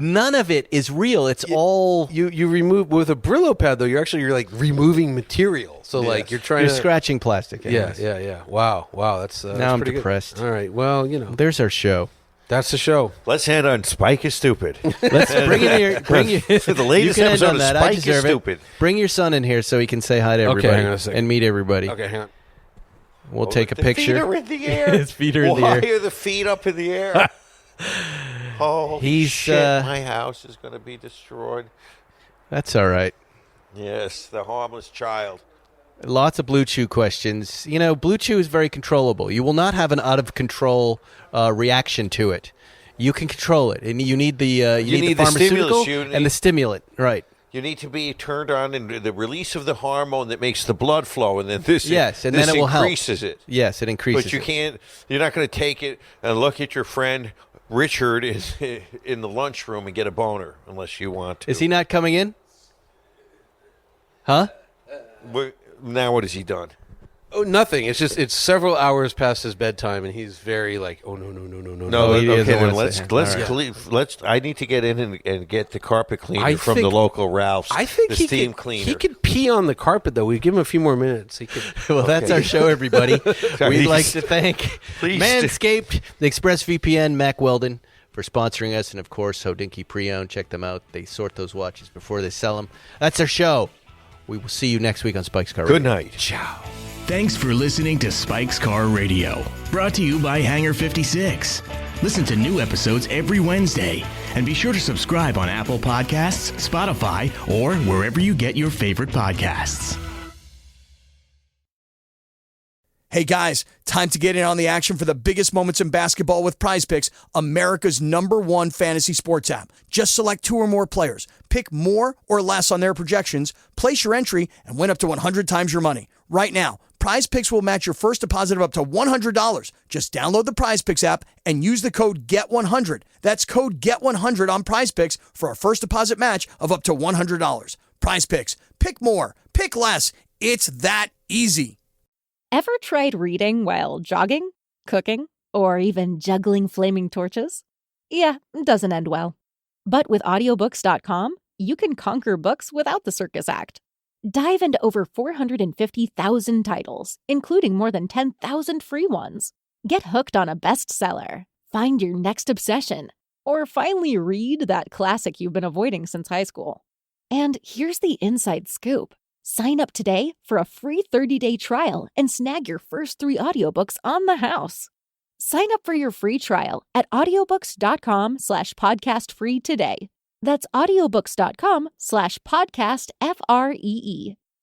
none of it is real. It's all You remove with a Brillo pad though. You're like removing material. So like you're trying to scratching plastic. Yeah. Wow. That's now I'm pretty depressed. Good. All right. Well, there's our show. That's the show. Let's end on Spike is Stupid. Let's bring in your the latest episode of Spike is Stupid. Bring your son in here so he can say hi to everybody hang on a second. and meet everybody. Okay, hang on. We'll take a picture. Feet are in the air. His feet are in the air. Why are the feet up in the air? Holy shit, my house is going to be destroyed. That's all right. Yes, the harmless child. Lots of Blue Chew questions. Blue Chew is very controllable. You will not have an out-of-control reaction to it. You can control it, and you need the the pharmaceutical and the stimulant, right? You need to be turned on in the release of the hormone that makes the blood flow, and then this then it will increases help. it. Yes, it increases. But you're not going to take it and look at your friend Richard is in the lunchroom and get a boner unless you want to. Is he not coming in? Huh? Now what has he done? Oh, nothing. It's several hours past his bedtime, and he's very like, oh no. Okay, then let's. I need to get in and get the carpet cleaner from the local Ralph's. I think the steam cleaner. He could pee on the carpet though. We give him a few more minutes. He could. Well, that's our show, everybody. We'd like to thank Manscaped, the ExpressVPN, Mac Weldon for sponsoring us, and of course Hodinkee Pre-Owned. Check them out. They sort those watches before they sell them. That's our show. We will see you next week on Spike's Car Radio. Good night. Ciao. Thanks for listening to Spike's Car Radio, brought to you by Hangar 56. Listen to new episodes every Wednesday, and be sure to subscribe on Apple Podcasts, Spotify, or wherever you get your favorite podcasts. Hey guys, time to get in on the action for the biggest moments in basketball with Prize Picks, America's #1 fantasy sports app. Just select 2 or more players, pick more or less on their projections, place your entry, and win up to 100 times your money. Right now, Prize Picks will match your first deposit of up to $100. Just download the Prize Picks app and use the code GET100. That's code GET100 on Prize Picks for a first deposit match of up to $100. Prize Picks. Pick more. Pick less. It's that easy. Ever tried reading while jogging, cooking, or even juggling flaming torches? Yeah, it doesn't end well. But with audiobooks.com, you can conquer books without the circus act. Dive into over 450,000 titles, including more than 10,000 free ones. Get hooked on a bestseller, find your next obsession, or finally read that classic you've been avoiding since high school. And here's the inside scoop. Sign up today for a free 30-day trial and snag your first 3 audiobooks on the house. Sign up for your free trial at audiobooks.com/podcastfree today. That's audiobooks.com/podcastfree.